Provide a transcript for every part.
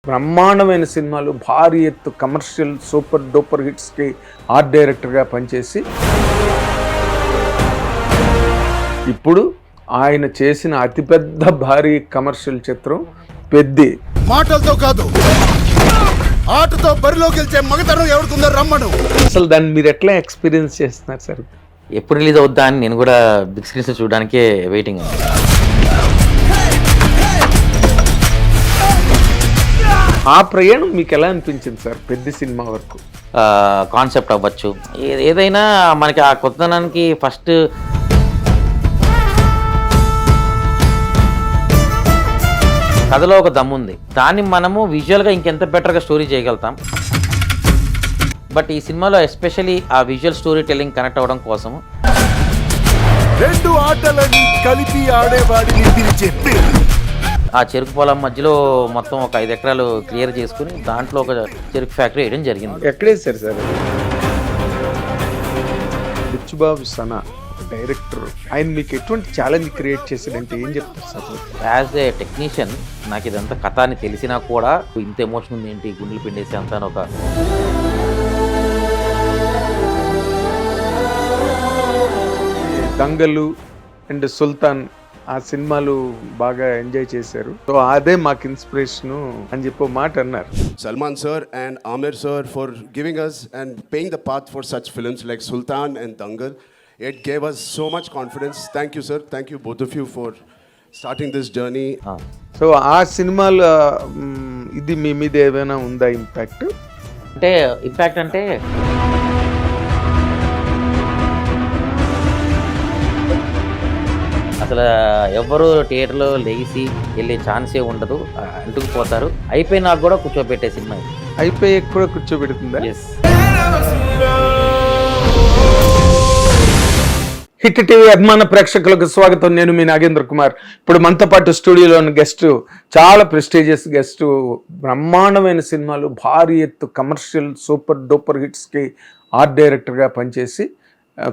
బ్రహ్మాండమైన సినిమాలు, భారీ ఎత్తు కమర్షియల్ సూపర్ డూపర్ హిట్స్కి ఆర్ట్ డైరెక్టర్గా పనిచేసి ఇప్పుడు ఆయన చేసిన అతిపెద్ద భారీ కమర్షియల్ చిత్రం పెద్ది. మాటలతో కాదు ఆటతో బరిలోకి వెళ్తే మగతనం ఎవరికుందో రమ్మను. అసలు దాన్ని మీరు ఎట్లా ఎక్స్పీరియన్స్ చేస్తున్నారు సార్? ఎప్పుడు రిలీజ్ అవుద్దా అని నేను కూడా బిగ్ స్క్రీన్స్ చూడడానికే వెయిటింగ్. ఆ ప్రయాణం మీకు ఎలా అనిపించింది సార్ పెద్ద సినిమా వరకు? కాన్సెప్ట్ అవ్వచ్చు, ఏదైనా మనకి ఆ కొత్తదనానికి ఫస్ట్ కథలో ఒక దమ్ము ఉంది, దాన్ని మనము విజువల్గా ఇంకెంత బెటర్గా స్టోరీ చేయగలుగుతాం. బట్ ఈ సినిమాలో ఎస్పెషలీ ఆ విజువల్ స్టోరీ టెల్లింగ్ కనెక్ట్ అవ్వడం కోసం రెండు ఆటలని కలిపి ఆడేవాడిని పిలిచే పేరు. ఆ చెరుకు పొలం మధ్యలో మొత్తం ఒక 5 ఎకరాలు క్లియర్ చేసుకుని దాంట్లో ఒక చెరుకు ఫ్యాక్టరీ వేయడం జరిగింది. ఎక్కడేసారు సార్? బుచ్చిబాబు సనా డైరెక్టర్, ఆయన మీకు ఎటువంటి ఛాలెంజ్ క్రియేట్ చేశాడంటే ఏం చెప్తారు సార్? యాజ్ ఏ టెక్నీషియన్ నాకు ఇదంతా కథ అని తెలిసినా కూడా ఇంత ఎమోషన్ ఉంది ఏంటి, గుండెలు పిండేసి అంతా అని ఒక దంగలు అండ్ సుల్తాన్ ఆ సినిమాలు బాగా ఎంజాయ్ చేశారు. సో అదే మాకు ఇన్స్పిరేషను అని చెప్పి ఒక మాట అన్నారు. Salman sir and Amir sir for giving us and paying the path for such films like Sultan and Dangal. It gave us so much confidence. Thank you sir. Thank you both of you for starting this journey. So ఆ సినిమాలు ఇది మీ మీద ఏమైనా ఉందా impact? అంటే impact అంటే అసలు ఎవరు థియేటర్లో లేచి వెళ్ళే ఛాన్సే ఉండదు, అంటుకుపోతారు. అయిపోయి నాకు కూడా కూర్చోబెట్టే సినిమా ఇది. అయిపోయి కూడా కూర్చోబెడుతుందా? ఎస్. హిట్ టీవీ అభిమాన ప్రేక్షకులకు స్వాగతం. నేను మీ నాగేంద్ర కుమార్. ఇప్పుడు మనతో పాటు స్టూడియోలోని గెస్ట్, చాలా ప్రెస్టీజియస్ గెస్ట్, బ్రహ్మాండమైన సినిమాలు, భారీ ఎత్తు కమర్షియల్ సూపర్ డూపర్ హిట్స్కి ఆర్ట్ డైరెక్టర్గా పనిచేసి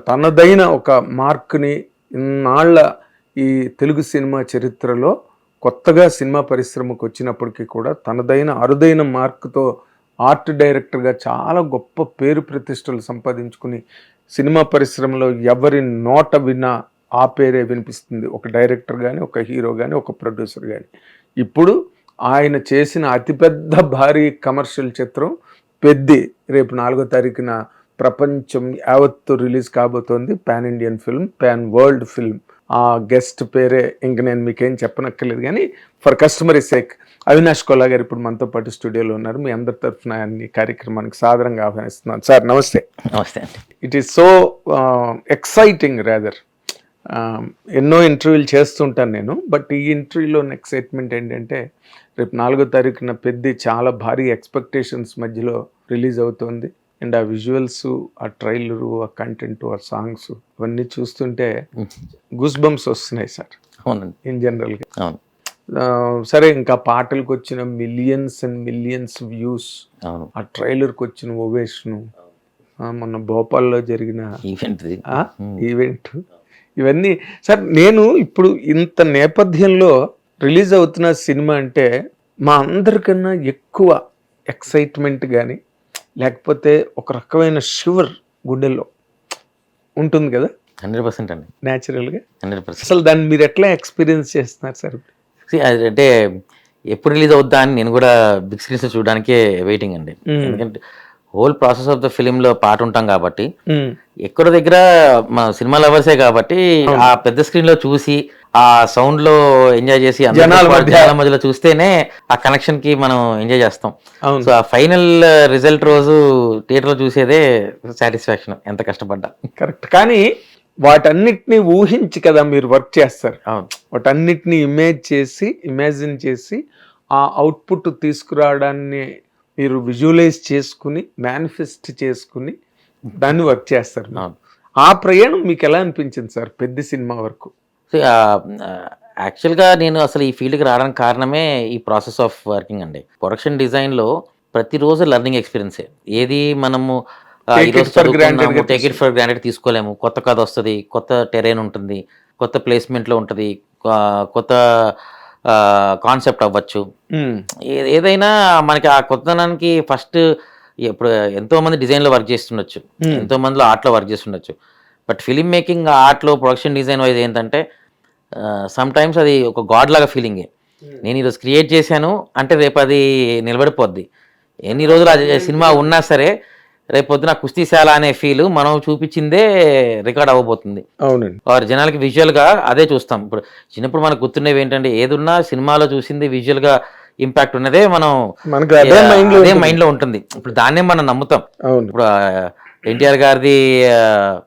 తనదైన ఒక మార్క్ని ఇన్నాళ్ళ ఈ తెలుగు సినిమా చరిత్రలో కొత్తగా సినిమా పరిశ్రమకు వచ్చినప్పటికీ కూడా తనదైన అరుదైన మార్క్తో ఆర్ట్ డైరెక్టర్గా చాలా గొప్ప పేరు ప్రతిష్టలు సంపాదించుకుని సినిమా పరిశ్రమలో ఎవరి నోట విన్నా ఆ పేరే వినిపిస్తుంది. ఒక డైరెక్టర్ కానీ, ఒక హీరో కానీ, ఒక ప్రొడ్యూసర్ కానీ. ఇప్పుడు ఆయన చేసిన అతిపెద్ద భారీ కమర్షియల్ చిత్రం పెద్ది రేపు 4వ తారీఖున ప్రపంచం యావత్తు రిలీజ్ కాబోతోంది. Pan Indian film, pan world film. ఆ గెస్ట్ పేరే ఇంక నేను మీకేం చెప్పనక్కర్లేదు, కానీ for customary sake Avinash Kola garu ఇప్పుడు మనతో పాటు స్టూడియోలో ఉన్నారు. మీ అందరి తరఫున అన్ని కార్యక్రమానికి సాదరంగా ఆహ్వానిస్తున్నాను. సార్ నమస్తే. నమస్తే అండి. It is so exciting rather. ఎన్నో ఇంటర్వ్యూలు చేస్తుంటాను నేను, బట్ ఈ ఇంటర్వ్యూలో ఎక్సైట్మెంట్ ఏంటంటే రేపు 4వ తారీఖున పెద్ద చాలా భారీ ఎక్స్పెక్టేషన్స్ మధ్యలో రిలీజ్ అవుతుంది. అండ్ ఆ విజువల్స్, ఆ ట్రైలరు, ఆ కంటెంట్, ఆ సాంగ్స్ అవన్నీ చూస్తుంటే గూస్ బంప్స్ వస్తున్నాయి సార్. అవునండి. ఇన్ జనరల్గా. అవును. సరే, ఇంకా పాటలకు వచ్చిన మిలియన్స్ అండ్ మిలియన్స్ వ్యూస్, అవును, ఆ ట్రైలర్కి వచ్చిన ఓవేషను, మొన్న భోపాల్లో జరిగిన ఈవెంట్, ఇవన్నీ సార్. నేను ఇప్పుడు ఇంత నేపథ్యంలో రిలీజ్ అవుతున్న సినిమా అంటే మా అందరికన్నా ఎక్కువ ఎక్సైట్మెంట్ కానీ లేకపోతే ఒక రకమైన షివర్ గుండెల్లో ఉంటుంది కదా. 100% అండి. న్యాచురల్గా 100%. అసలు దాన్ని మీరు ఎట్లా ఎక్స్పీరియన్స్ చేస్తున్నారు సార్? అంటే ఎప్పుడు రిలీజ్ అవుద్దా అని నేను కూడా బిగ్ స్క్రీన్స్ చూడడానికే వెయిటింగ్ అండి. ఎందుకంటే whole process of the film లో పార్ట్ ఉంటాం కాబట్టి, ఎక్కడో దగ్గర మా సినిమా లవర్సే కాబట్టి ఆ పెద్ద స్క్రీన్ లో చూసి ఆ సౌండ్ లో ఎంజాయ్ చేసి జనాల మధ్యలో చూస్తేనే ఆ కనెక్షన్ కి మనం ఎంజాయ్ చేస్తాం. సో ఆ ఫైనల్ రిజల్ట్ రోజు థియేటర్ లో చూసేదే సాటిస్ఫాక్షన్, ఎంత కష్టపడ్డా. కరెక్ట్. కానీ వాటన్నిటిని ఊహించి కదా మీరు వర్క్ చేస్తారు. వాటన్నిటిని ఇమాజిన్ చేసి ఆ అవుట్పుట్ తీసుకురావడాన్ని మీరు విజువలైజ్ చేసుకుని మేనిఫెస్ట్ చేసుకుని దాన్ని వర్క్ చేస్తారు. ఆ ప్రయాణం మీకు ఎలా అనిపించింది సార్ పెద్ద సినిమా వరకు? యాక్చువల్గా నేను అసలు ఈ ఫీల్డ్కి రావడానికి కారణమే ఈ ప్రాసెస్ ఆఫ్ వర్కింగ్ అండి. ప్రొడక్షన్ డిజైన్లో ప్రతిరోజు లెర్నింగ్ ఎక్స్పీరియన్సే. ఏది మనము టేక్ ఇట్ ఫర్ గ్రాంటెడ్ తీసుకోలేము. కొత్త కథ వస్తుంది, కొత్త టెరైన్ ఉంటుంది, కొత్త ప్లేస్మెంట్లో ఉంటుంది, కొత్త కాన్సెప్ట్ అవ్వచ్చు, ఉమ్, ఏదైనా మనకి ఆ కొత్తదనానికి ఫస్ట్ ఇప్పుడు ఎంతో మంది డిజైన్లో వర్క్ చేస్తుండొచ్చు, ఎంతో మందిలో ఆర్ట్లో వర్క్ చేస్తుండొచ్చు. బట్ ఫిలిం మేకింగ్ ఆర్ట్లో ప్రొడక్షన్ డిజైన్ వైజ్ ఏంటంటే సమ్ టైమ్స్ అది ఒక గాడ్ లాగా ఫీలింగే. నేను ఈరోజు క్రియేట్ చేశాను అంటే రేపు అది నిలబడిపోద్ది. ఎన్ని రోజులు అది సినిమా ఉన్నా సరే రేపు పొద్దున కుస్తీశాల అనే ఫీల్ మనం చూపించిందే రికార్డ్ అవ్వబోతుంది. అవునండి. వారి జనాలకి విజువల్గా అదే చూస్తాం. ఇప్పుడు చిన్నప్పుడు మనకు గుర్తుండేవి ఏంటంటే ఏదున్నా సినిమాలో చూసింది విజువల్గా ఇంపాక్ట్ ఉన్నదే మనం మనకు అదే mind లో అదే ఉంటుంది. మైండ్లో ఉంటుంది. ఇప్పుడు దాన్నే మనం నమ్ముతాం. అవును. ఇప్పుడు ఎన్టీఆర్ గారిది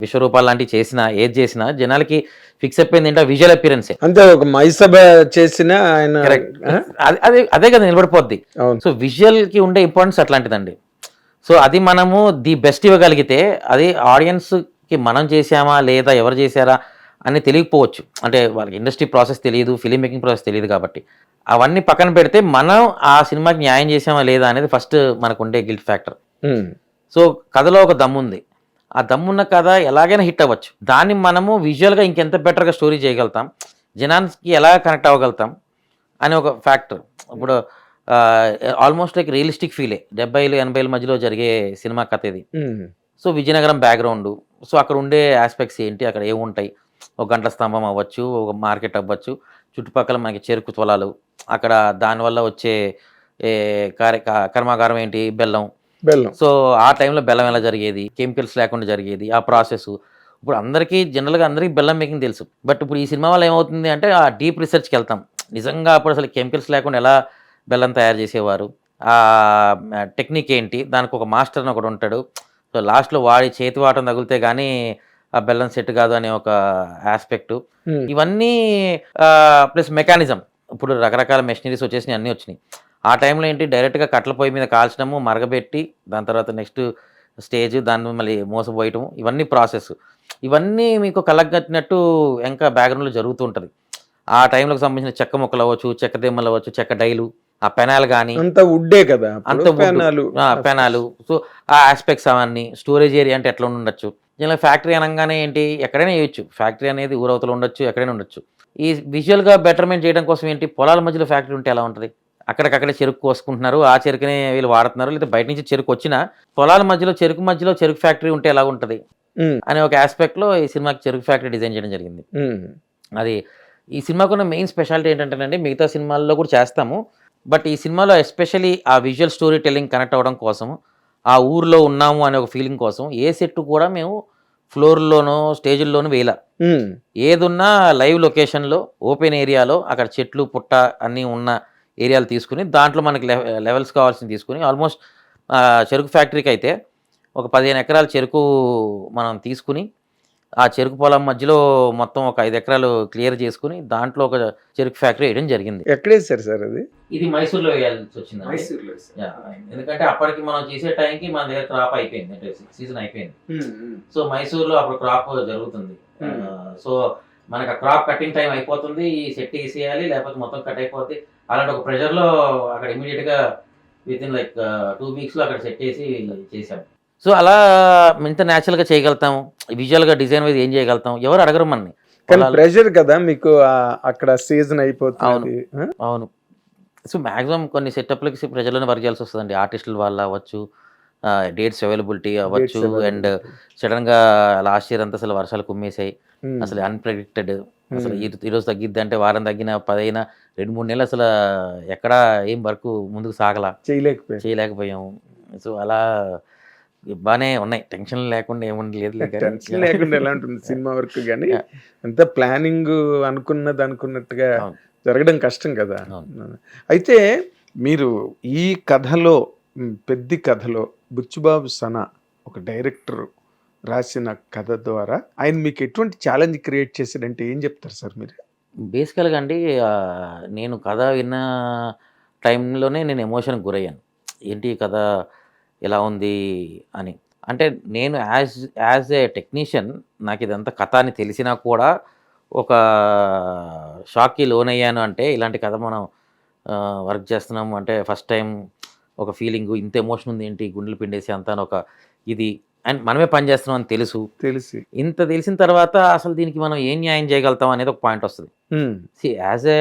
విశ్వరూపాలు లాంటివి చేసినా ఏది చేసినా జనాలకి ఫిక్స్ అయిపోయింది ఏంటో విజువల్ అపిరెన్సే. అంతే, ఒక మైసభ చేసిన ఆయన. ఆ? అదే అదే కదా నిలబడిపోద్ది. అవును. సో విజువల్ కి ఉండే ఇంపార్టెన్స్ అట్లాంటిదండి. సో అది మనము ది బెస్ట్ ఇవ్వగలిగితే అది ఆడియన్స్ కి మనం చేసామా లేదా ఎవరు చేశారా అని తెలియకపోవచ్చు. అంటే వాళ్ళకి ఇండస్ట్రీ ప్రాసెస్ తెలియదు, ఫిలిం మేకింగ్ ప్రాసెస్ తెలియదు కాబట్టి అవన్నీ పక్కన పెడితే మనం ఆ సినిమాకి న్యాయం చేసామా లేదా అనేది ఫస్ట్ మనకు ఉండే గిల్ట్ ఫ్యాక్టర్. ఉమ్, సో కథలో ఒక దమ్ముంది, ఆ దమ్మున్న కథ ఎలాగైనా హిట్ అవ్వచ్చు. దాన్ని మనము విజువల్గా ఇంకెంత బెటర్గా స్టోరీ చేయగలుగుతాం, జనానికి ఎలా కనెక్ట్ అవ్వగలుగుతాం అని ఒక ఫ్యాక్టర్. ఇప్పుడు almost like realistic ఫీలే, 70s 80s మధ్యలో జరిగే సినిమా కథ ఇది. ఉమ్, సో విజయనగరం బ్యాక్గ్రౌండ్, సో అక్కడ ఉండే ఆస్పెక్ట్స్ ఏంటి, అక్కడ ఏముంటాయి, ఒక గంటల స్తంభం అవ్వచ్చు, ఒక మార్కెట్ అవ్వచ్చు, చుట్టుపక్కల మనకి చెరుకు పొలాలు, అక్కడ దానివల్ల వచ్చే ఏ కర్మాగారం ఏంటి, బెల్లం. బెల్లం. సో ఆ టైంలో బెల్లం ఎలా జరిగేది, కెమికల్స్ లేకుండా జరిగేది ఆ ప్రాసెస్. ఇప్పుడు అందరికీ జనరల్గా అందరికీ బెల్లం మేకింగ్ తెలుసు. బట్ ఇప్పుడు ఈ సినిమా వల్ల ఏమవుతుంది అంటే ఆ డీప్ రీసెర్చ్కి వెళ్తాం. నిజంగా అప్పుడు అసలు కెమికల్స్ లేకుండా ఎలా బెల్లం తయారు చేసేవారు, ఆ టెక్నిక్ ఏంటి, దానికి ఒక మాస్టర్ అని ఒకడు ఉంటాడు. సో లాస్ట్లో వాడి చేతి వాటం తగిలితే కానీ ఆ బెల్లం సెట్ కాదు అనే ఒక ఆస్పెక్టు. ఉమ్, ఇవన్నీ ప్లస్ మెకానిజం. ఇప్పుడు రకరకాల మెషినరీస్ వచ్చేసినాయి, అన్నీ వచ్చినాయి. ఆ టైంలో ఏంటి డైరెక్ట్గా కట్టెల పొయ్యి మీద కాల్చడము, మరగబెట్టి దాని తర్వాత నెక్స్ట్ స్టేజ్, దాన్ని మళ్ళీ మోసపోయటము, ఇవన్నీ ప్రాసెస్. ఇవన్నీ మీకు కలగట్టినట్టు ఇంకా బ్యాక్గ్రౌండ్లో జరుగుతూ ఉంటుంది. ఆ టైంలోకి సంబంధించిన చెక్క ముక్కలు అవ్వచ్చు, చెక్క దెమ్మలు అవ్వచ్చు, చెక్క డైలు, ఆ పెనాలు కానీ అంతా వుడ్డే కదా అప్పుడు, అంత పెనాలు. పెనాలు. సో ఆ ఆస్పెక్ట్స్ అవన్నీ, స్టోరేజ్ ఏరియా అంటే ఎట్లా ఉండొచ్చు. ఇలా ఫ్యాక్టరీ అనగానే ఏంటి ఎక్కడైనా వేయచ్చు, ఫ్యాక్టరీ అనేది ఊరవతలు ఉండొచ్చు, ఎక్కడైనా ఉండొచ్చు. ఈ విజువల్గా బెటర్మెంట్ చేయడం కోసం ఏంటి పొలాల మధ్యలో ఫ్యాక్టరీ ఉంటే ఎలా ఉంటుంది, అక్కడికక్కడే చెరుకు కోసుకుంటున్నారు, ఆ చెరుకునే వీళ్ళు వాడుతున్నారు, లేదా బయట నుంచి చెరుకు వచ్చినా పొలాల మధ్యలో చెరుకు ఫ్యాక్టరీ ఉంటే ఎలా ఉంటుంది ఉమ్, అనే ఒక ఆస్పెక్ట్లో ఈ సినిమాకి చెరుకు ఫ్యాక్టరీ డిజైన్ చేయడం జరిగింది. ఉమ్, అది ఈ సినిమాకున్న మెయిన్ స్పెషాలిటీ ఏంటంటేనండి, మిగతా సినిమాల్లో కూడా చేస్తాము, బట్ ఈ సినిమాలో ఎస్పెషల్లీ ఆ విజువల్ స్టోరీ టెల్లింగ్ కనెక్ట్ అవ్వడం కోసం, ఆ ఊర్లో ఉన్నాము అనే ఒక ఫీలింగ్ కోసం ఏ సెట్ కూడా మేము ఫ్లోర్లోనో స్టేజ్ల్లోనూ వేయాల. ఉమ్, ఏదున్నా లైవ్ లొకేషన్లో ఓపెన్ ఏరియాలో అక్కడ చెట్లు పుట్ట అన్నీ ఉన్న ఏరియాలు తీసుకుని దాంట్లో మనకి లెవెల్స్ కావాల్సింది తీసుకుని ఆల్మోస్ట్ చెరుకు ఫ్యాక్టరీకి అయితే ఒక 15 ఎకరాల చెరుకు మనం తీసుకుని ఆ చెరుకు పొలం మధ్యలో మొత్తం ఒక 5 ఎకరాలు క్లియర్ చేసుకుని దాంట్లో ఒక చెరుకు ఫ్యాక్టరీ వేయడం జరిగింది. ఎక్కడేసారు సార్ అది? ఇది మైసూర్లో వేయాల్సి వచ్చింది. ఎందుకంటే అప్పటికి మనం చేసే టైంకి మన దగ్గర క్రాప్ అయిపోయింది, అంటే సీజన్ అయిపోయింది. సో మైసూర్లో అప్పుడు క్రాప్ జరుగుతుంది. సో మనకు ఆ క్రాప్ కటింగ్ టైం అయిపోతుంది, ఈ సెట్ వేసేయాలి లేకపోతే మొత్తం కట్ అయిపోద్ది. అలాంటి ఒక ప్రెషర్లో అక్కడ ఇమీడియట్గా విత్ ఇన్ లైక్ 2 వీక్స్లో అక్కడ సెట్ చేసి చేసాం. సో అలా ఇంత న్యాచురల్గా చేయగలుగుతాం, విజువల్గా డిజైన్ వైజ్ ఏం చేయగలుగుతాం, ఎవరు అడగరు మనని. కానీ ప్రెషర్ కదా మీకు, అక్కడ సీజన్ అయిపోతుంది. అవును. సో మ్యాక్సిమం కొన్ని సెటప్లకి ప్రజల్లోనే వర్క్ చేయాల్సి వస్తుందండి. ఆర్టిస్టుల వల్ల అవ్వచ్చు, డేట్స్ అవైలబిలిటీ అవ్వచ్చు, అండ్ సడన్గా లాస్ట్ ఇయర్ అంతా అసలు వర్షాలు కుమ్మేసాయి, అసలు అన్ప్రెడిక్టెడ్. అసలు ఈరోజు తగ్గిద్ది అంటే వారం తగ్గిన 10 అయినా 2-3 నెలలు అసలు ఎక్కడా ఏం వర్క్ ముందుకు చేయలేకపోయాము. సో అలా బాగానే ఉన్నాయి, టెన్షన్ లేకుండా ఏముండలేదు. టెన్షన్ లేకుండా ఎలా ఉంటుంది సినిమా వర్క్, కానీ అంత ప్లానింగ్ అనుకున్నట్టుగా జరగడం కష్టం కదా. అయితే మీరు ఈ కథలో, పెద్ద కథలో బుచ్చిబాబు సనా ఒక డైరెక్టర్ రాసిన కథ ద్వారా ఆయన మీకు ఎటువంటి ఛాలెంజ్ క్రియేట్ చేశాడంటే ఏం చెప్తారు సార్ మీరు? బేసికల్గా అండి, నేను కథ విన్న టైంలోనే నేను ఎమోషన్కి గురయ్యాను. ఏంటి ఈ కథ ఎలా ఉంది అని. అంటే నేను యాజ్ ఏ టెక్నీషియన్ నాకు ఇదంతా కథ అని తెలిసినా కూడా ఒక షాక్కి లోనయ్యాను. అంటే ఇలాంటి కథ మనం వర్క్ చేస్తున్నాము అంటే ఫస్ట్ టైం ఒక ఫీలింగు, ఇంత ఎమోషన్ ఉంది ఏంటి, గుండెలు పిండేసి అంతా ఒక ఇది అండ్ మనమే పని చేస్తున్నాం అని తెలుసు. తెలిసి ఇంత తెలిసిన తర్వాత అసలు దీనికి మనం ఏం న్యాయం చేయగలుగుతాం అనేది ఒక పాయింట్ వస్తుంది. యాజ్ ఏ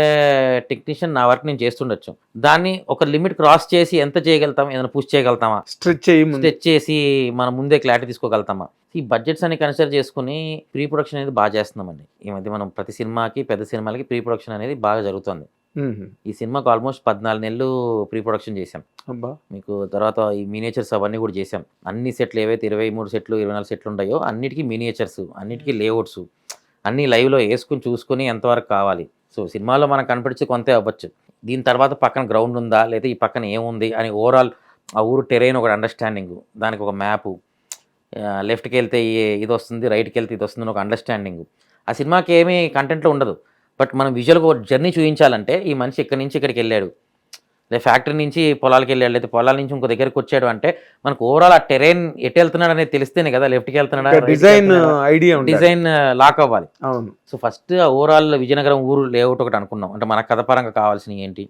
టెక్నీషియన్ నా వర్క్ నేను చేస్తుండొచ్చు, దాన్ని ఒక లిమిట్ క్రాస్ చేసి ఎంత చేయగలుగుతాం, ఏదైనా పుష్ చేయగలుగుతామా, స్ట్రెచ్ చేసి మనం ముందే క్లారిటీ తీసుకోగలుగుతామా. ఈ బడ్జెట్స్ అని కన్సిడర్ చేసుకుని ప్రీ ప్రొడక్షన్ అనేది బాగా చేస్తున్నామండి. ఈ మధ్య మనం ప్రతి సినిమాకి, పెద్ద సినిమాలకి ప్రీ ప్రొడక్షన్ అనేది బాగా జరుగుతుంది. ఈ సినిమాకి ఆల్మోస్ట్ 14 నెలలు ప్రీ ప్రొడక్షన్ చేసాం. మీకు తర్వాత ఈ మినియేచర్స్ అవన్నీ కూడా చేసాం. అన్ని సెట్లు ఏవైతే 23 సెట్లు 24 సెట్లు ఉన్నాయో అన్నిటికీ మినియేచర్స్, అన్నిటికీ లేఅవుట్స్ అన్నీ లైవ్లో వేసుకుని చూసుకుని ఎంతవరకు కావాలి. సో సినిమాలో మనకు కనిపించే కొంతే అవ్వచ్చు, దీని తర్వాత పక్కన గ్రౌండ్ ఉందా లేదా ఈ పక్కన ఏముంది అని ఓవరాల్ ఆ ఊరు టెరైన్ ఒక అండర్స్టాండింగ్, దానికి ఒక మ్యాపు, లెఫ్ట్కి వెళ్తే ఇది వస్తుంది, రైట్కి వెళ్తే ఇది వస్తుంది ఒక అండర్స్టాండింగ్. ఆ సినిమాకి ఏమీ కంటెంట్లో ఉండదు, బట్ మనం విజువల్గా ఒక జర్నీ చూపించాలంటే ఈ మనిషి ఇక్కడి నుంచి ఇక్కడికి వెళ్ళాడు, లేదా ఫ్యాక్టరీ నుంచి పొలాలకి వెళ్ళాడు, లేదా పొలాల నుంచి ఇంకో దగ్గరికి వచ్చాడు అంటే మనకు ఓవరాల్ ఆ టెరైన్ ఎటు వెళ్తున్నాడు అనేది తెలిస్తేనే కదా లెఫ్ట్కి వెళ్తున్నాడా, డిజైన్ లాక్ అవ్వాలి. అవును. సో ఫస్ట్ ఓవరాల్ విజయనగరం ఊరు లేఅవుట్ ఒకటి అనుకున్నాం. అంటే మన కథ పరంగా కావాల్సినవి ఏంటి,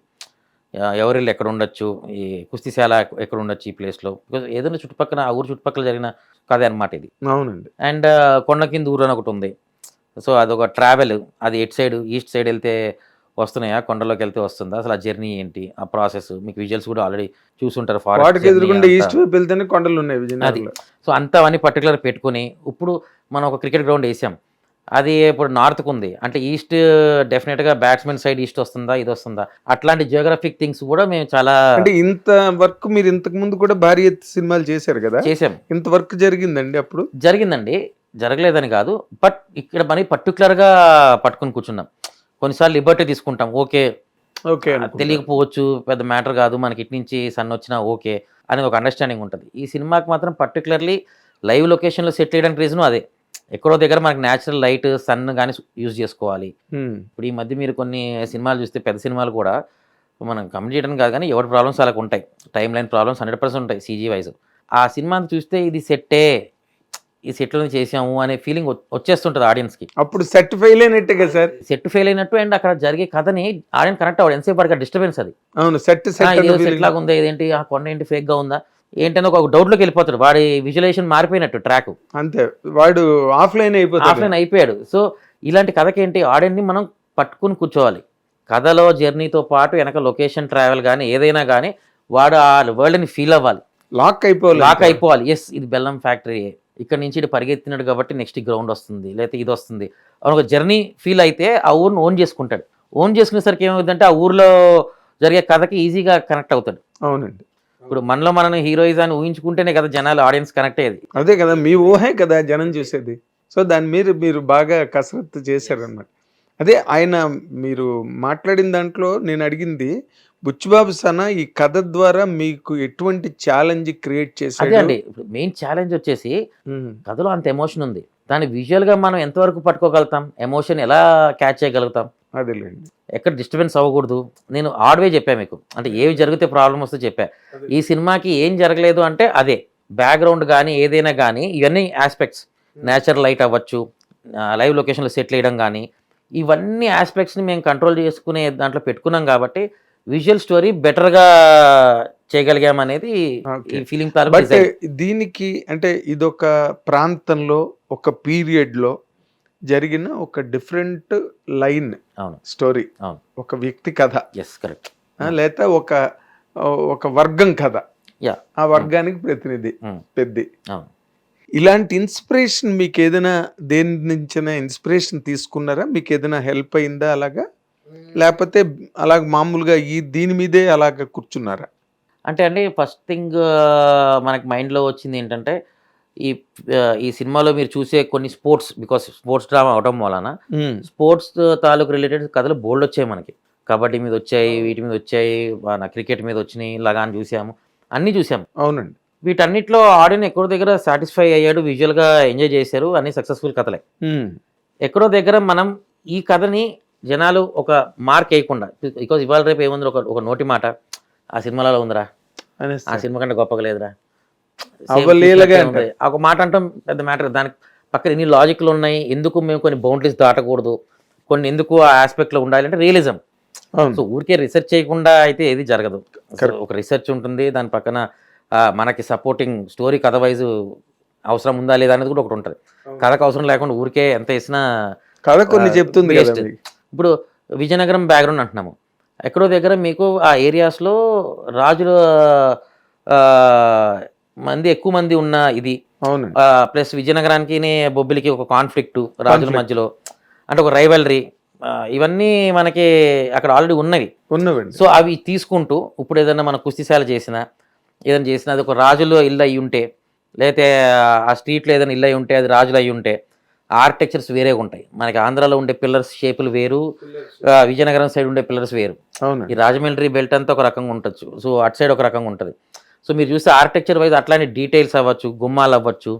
ఎవరిల్లు ఎక్కడ ఉండొచ్చు, ఈ కుస్తీశాల ఎక్కడ ఉండొచ్చు ఈ ప్లేస్లో, బికాజ్ ఏదైనా చుట్టుపక్కల ఆ ఊరు చుట్టుపక్కల జరిగిన కథ అనమాట ఇది. అవునండి. అండ్ కొండ కింద ఊరు అని ఒకటి ఉంది. సో అదొక ట్రావెల్, అది ఎట్ సైడ్ ఈస్ట్ సైడ్ వెళ్తే వస్తున్నాయా, కొండలోకి వెళ్తే వస్తుందా, అసలు ఆ జర్నీ ఏంటి, ఆ ప్రాసెస్ మీకు విజువల్స్ కూడా ఆల్రెడీ చూసుంటారు. ఈస్ట్ వైపు వెళ్తేనే కొండలు ఉన్నాయి అది. సో అంతా అవన్నీ పర్టికులర్ పెట్టుకుని ఇప్పుడు మనం ఒక క్రికెట్ గ్రౌండ్ వేసాం, అది ఇప్పుడు నార్త్కు ఉంది అంటే ఈస్ట్ డెఫినెట్గా బ్యాట్స్మెన్ సైడ్ ఈస్ట్ వస్తుందా ఇది వస్తుందా, అట్లాంటి జియోగ్రఫిక్ థింగ్స్ కూడా మేము చాలా అంటే ఇంత వర్క్ మీరు ఇంతకు ముందు కూడా భారీ ఎత్తు సినిమాలు చేశారు కదా, చేసాం. ఇంత వర్క్ జరిగిందండి అప్పుడు? జరిగిందండి, జరగలేదని కాదు, బట్ ఇక్కడ మరి పర్టికులర్గా పట్టుకుని కూర్చున్నాం. కొన్నిసార్లు లిబర్టీ తీసుకుంటాం, ఓకే తెలియకపోవచ్చు, పెద్ద మ్యాటర్ కాదు, మనకి ఇటు నుంచి సన్ వచ్చినా ఓకే అనేది ఒక అండర్స్టాండింగ్ ఉంటుంది. ఈ సినిమాకి మాత్రం పర్టికులర్లీ లైవ్ లొకేషన్లో సెట్ చేయడానికి రీజను అదే. ఎక్కడో దగ్గర మనకి న్యాచురల్ లైట్ సన్ కానీ యూజ్ చేసుకోవాలి. ఇప్పుడు ఈ మధ్య మీరు కొన్ని సినిమాలు చూస్తే పెద్ద సినిమాలు కూడా మనం కమెంట్ చేయడం కాదు కానీ ఎవరి ప్రాబ్లమ్స్ అలాగ ఉంటాయి, టైం లైన్ ప్రాబ్లమ్స్ 100% ఉంటాయి CG వైజ్. ఆ సినిమాని చూస్తే ఇది సెట్టే, ఈ సెట్లో చేసాము అనే ఫీలింగ్ వచ్చేస్తుంటుంది ఆడియన్స్కి. అప్పుడు సెట్ ఫెయిల్ అయినట్టే కదా సార్? సెట్ ఫెయిల్ అయినట్టు, అండ్ అక్కడ జరిగే కథని ఆడియన్స్ కనెక్ట్ అవ్వడం ఎంతసేపు పడిగా డిస్టర్బెన్స్ అది. అవును, సెట్ లాగా ఉందా, ఇదేంటి ఆ కొండ ఏంటి ఫేక్గా ఉందా ఏంటని ఒక డౌట్లోకి వెళ్ళిపోతాడు, వాడి విజువలైజేషన్ మారిపోయినట్టు ట్రాక్ అంతే, వాడు ఆఫ్లైన్ అయిపోయాడు. సో ఇలాంటి కథకి ఏంటి, ఆడియన్ని మనం పట్టుకుని కూర్చోవాలి. కథలో జర్నీతో పాటు వెనక లొకేషన్ ట్రావెల్ కానీ ఏదైనా కానీ వాడు ఆ వరల్డ్ని ఫీల్ అవ్వాలి, లాక్ అయిపోవాలి. ఎస్ ఇది బెల్లం ఫ్యాక్టరీ, ఇక్కడ నుంచి ఇటు పరిగెత్తినాడు కాబట్టి నెక్స్ట్ గ్రౌండ్ వస్తుంది లేకపోతే ఇది వస్తుంది అని ఒక జర్నీ ఫీల్ అయితే ఆ ఊరిని ఓన్ చేసుకుంటాడు. ఓన్ చేసుకునేసరికి ఏమవుతుందంటే ఆ ఊర్లో జరిగే కథకి ఈజీగా కనెక్ట్ అవుతాడు. అవునండి. ఇప్పుడు మనలో మనం హీరోయిజాన్ని ఊహించుకుంటేనే కదా జనాలు ఆడియన్స్ కనెక్ట్ అయ్యేది. అదే కదా, మీ ఊహే కదా జనం చూసేది. సో దాని మీరు బాగా కసరత్తు చేశారనమాట. అదే ఆయన మీరు మాట్లాడిన దాంట్లో నేను అడిగింది, బుచ్చిబాబు సనా ఈ కథ ద్వారా మీకు ఎటువంటి ఛాలెంజ్ క్రియేట్ చేశాడు? అదే అండి, మెయిన్ ఛాలెంజ్ వచ్చేసి కథలో అంత ఎమోషన్ ఉంది, దాన్ని విజువల్గా మనం ఎంతవరకు పట్టుకోగలుగుతాం, ఎమోషన్ ఎలా క్యాచ్ చేయగలుగుతాం, అదేలేండి. ఎక్కడ డిస్టర్బెన్స్ అవ్వకూడదు. నేను ఆడ్వే చెప్పాను మీకు, అంటే ఏవి జరిగితే ప్రాబ్లం వస్తే చెప్పా. ఈ సినిమాకి ఏం జరగలేదు అంటే అదే బ్యాక్గ్రౌండ్ కానీ ఏదైనా కానీ ఇవన్నీ ఆస్పెక్ట్స్, న్యాచురల్ లైట్ అవ్వచ్చు, లైవ్ లొకేషన్లో సెటిల్ వేయడం కానీ ఇవన్నీ ఆస్పెక్ట్స్ని మేము కంట్రోల్ చేసుకునే దాంట్లో పెట్టుకున్నాం కాబట్టి విజువల్ స్టోరీ బెటర్గా చేయగలిగామనేది ఈ ఫీలింగ్. బట్ దీనికి అంటే ఇదొక ప్రాంతంలో ఒక పీరియడ్లో జరిగిన ఒక డిఫరెంట్ లైన్ స్టోరీ, ఒక వ్యక్తి కథ, కరెక్ట్, లేదా ఒక వర్గం కథ, ఆ వర్గానికి ప్రతినిధి పెద్ద. ఇలాంటి ఇన్స్పిరేషన్ మీకు ఏదైనా దేని నుంచైనా ఇన్స్పిరేషన్ తీసుకున్నారా? మీకు ఏదైనా హెల్ప్ అయిందా అలాగా, లేకపోతే అలాగ మామూలుగా దీని మీదే అలాగ కూర్చున్నారా? అంటే అండి ఫస్ట్ థింగ్ మనకి మైండ్లో వచ్చింది ఏంటంటే ఈ సినిమాలో మీరు చూసే కొన్ని స్పోర్ట్స్, బికాస్ స్పోర్ట్స్ డ్రామా అవడం వలన స్పోర్ట్స్ తాలూకు రిలేటెడ్ కథలు బోల్డ్ వచ్చాయి మనకి. కబడ్డీ మీద వచ్చాయి, వీటి మీద వచ్చాయి, క్రికెట్ మీద వచ్చినాయి, లగాన్ చూసాము, అన్నీ చూసాము. అవునండి. వీటన్నిటిలో ఆడియన్స్ ఎక్కడో దగ్గర సాటిస్ఫై అయ్యాడు, విజువల్గా ఎంజాయ్ చేశారు, అన్ని సక్సెస్ఫుల్ కథలే. ఎక్కడో దగ్గర మనం ఈ కథని జనాలు ఒక మార్క్ వేయకుండా, బికాజ్ ఇవాళ రేపు ఏముంది ఒక నోటి మాట, ఆ సినిమాలలో ఉందిరా, ఆ సినిమా కంటే గొప్పగా లేదురా, ఒక మాట అంటాం పెద్ద మ్యాటర్. దానికి పక్కన ఎన్ని లాజిక్లు ఉన్నాయి, ఎందుకు మేము కొన్ని బౌండరీస్ దాటకూడదు, కొన్ని ఎందుకు ఆ ఆస్పెక్ట్లో ఉండాలి అంటే రియలిజం. సో ఊరికే రీసెర్చ్ చేయకుండా అయితే ఏది జరగదు. ఒక రీసెర్చ్ ఉంటుంది, దాని పక్కన మనకి సపోర్టింగ్ స్టోరీ కథ వైజ్ అవసరం ఉందా లేదా అనేది కూడా ఒకటి ఉంటుంది. కథకు అవసరం లేకుండా ఊరికే ఎంత వేసినా కథ కొన్ని చెప్తుంది కదా waste. మీకు. ఇప్పుడు విజయనగరం బ్యాక్గ్రౌండ్ అంటున్నాము, ఎక్కడో దగ్గర మీకు ఆ ఏరియాస్లో రాజుల ఆ, ఎక్కువ మంది ఉన్న ఇది, అవునండి. ప్లస్ విజయనగరానికి బొబ్బిలికి ఒక కాన్ఫ్లిక్ట్ రాజుల మధ్యలో, అంటే ఒక రైవల్రీ, ఇవన్నీ మనకి అక్కడ ఆల్రెడీ ఉన్నవి. ఉన్నవండి. సో అవి తీసుకుంటూ ఇప్పుడు ఏదైనా మన కుస్తీశాల చేసినా ఏదైనా చేసినా అది ఒక రాజుల ఇల్లు అయి ఉంటే, లేకపోతే ఆ స్ట్రీట్లో ఏదైనా ఇల్లు అయి ఉంటే అది రాజులు అయి ఉంటే ఆర్కిటెక్చర్స్ వేరేగా ఉంటాయి. మనకి ఆంధ్రాలో ఉండే పిల్లర్స్ షేపులు వేరు, విజయనగరం సైడ్ ఉండే పిల్లర్స్ వేరు. అవునండి. ఈ రాజమండ్రి బెల్ట్ అంతా ఒక రకంగా ఉండొచ్చు, సో అటు సైడ్ ఒక రకంగా ఉంటుంది. సో మీరు చూస్తే ఆర్కిటెక్చర్ వైజ్ అట్లానే డీటెయిల్స్ అవ్వచ్చు, గుమ్మాలు అవ్వచ్చు,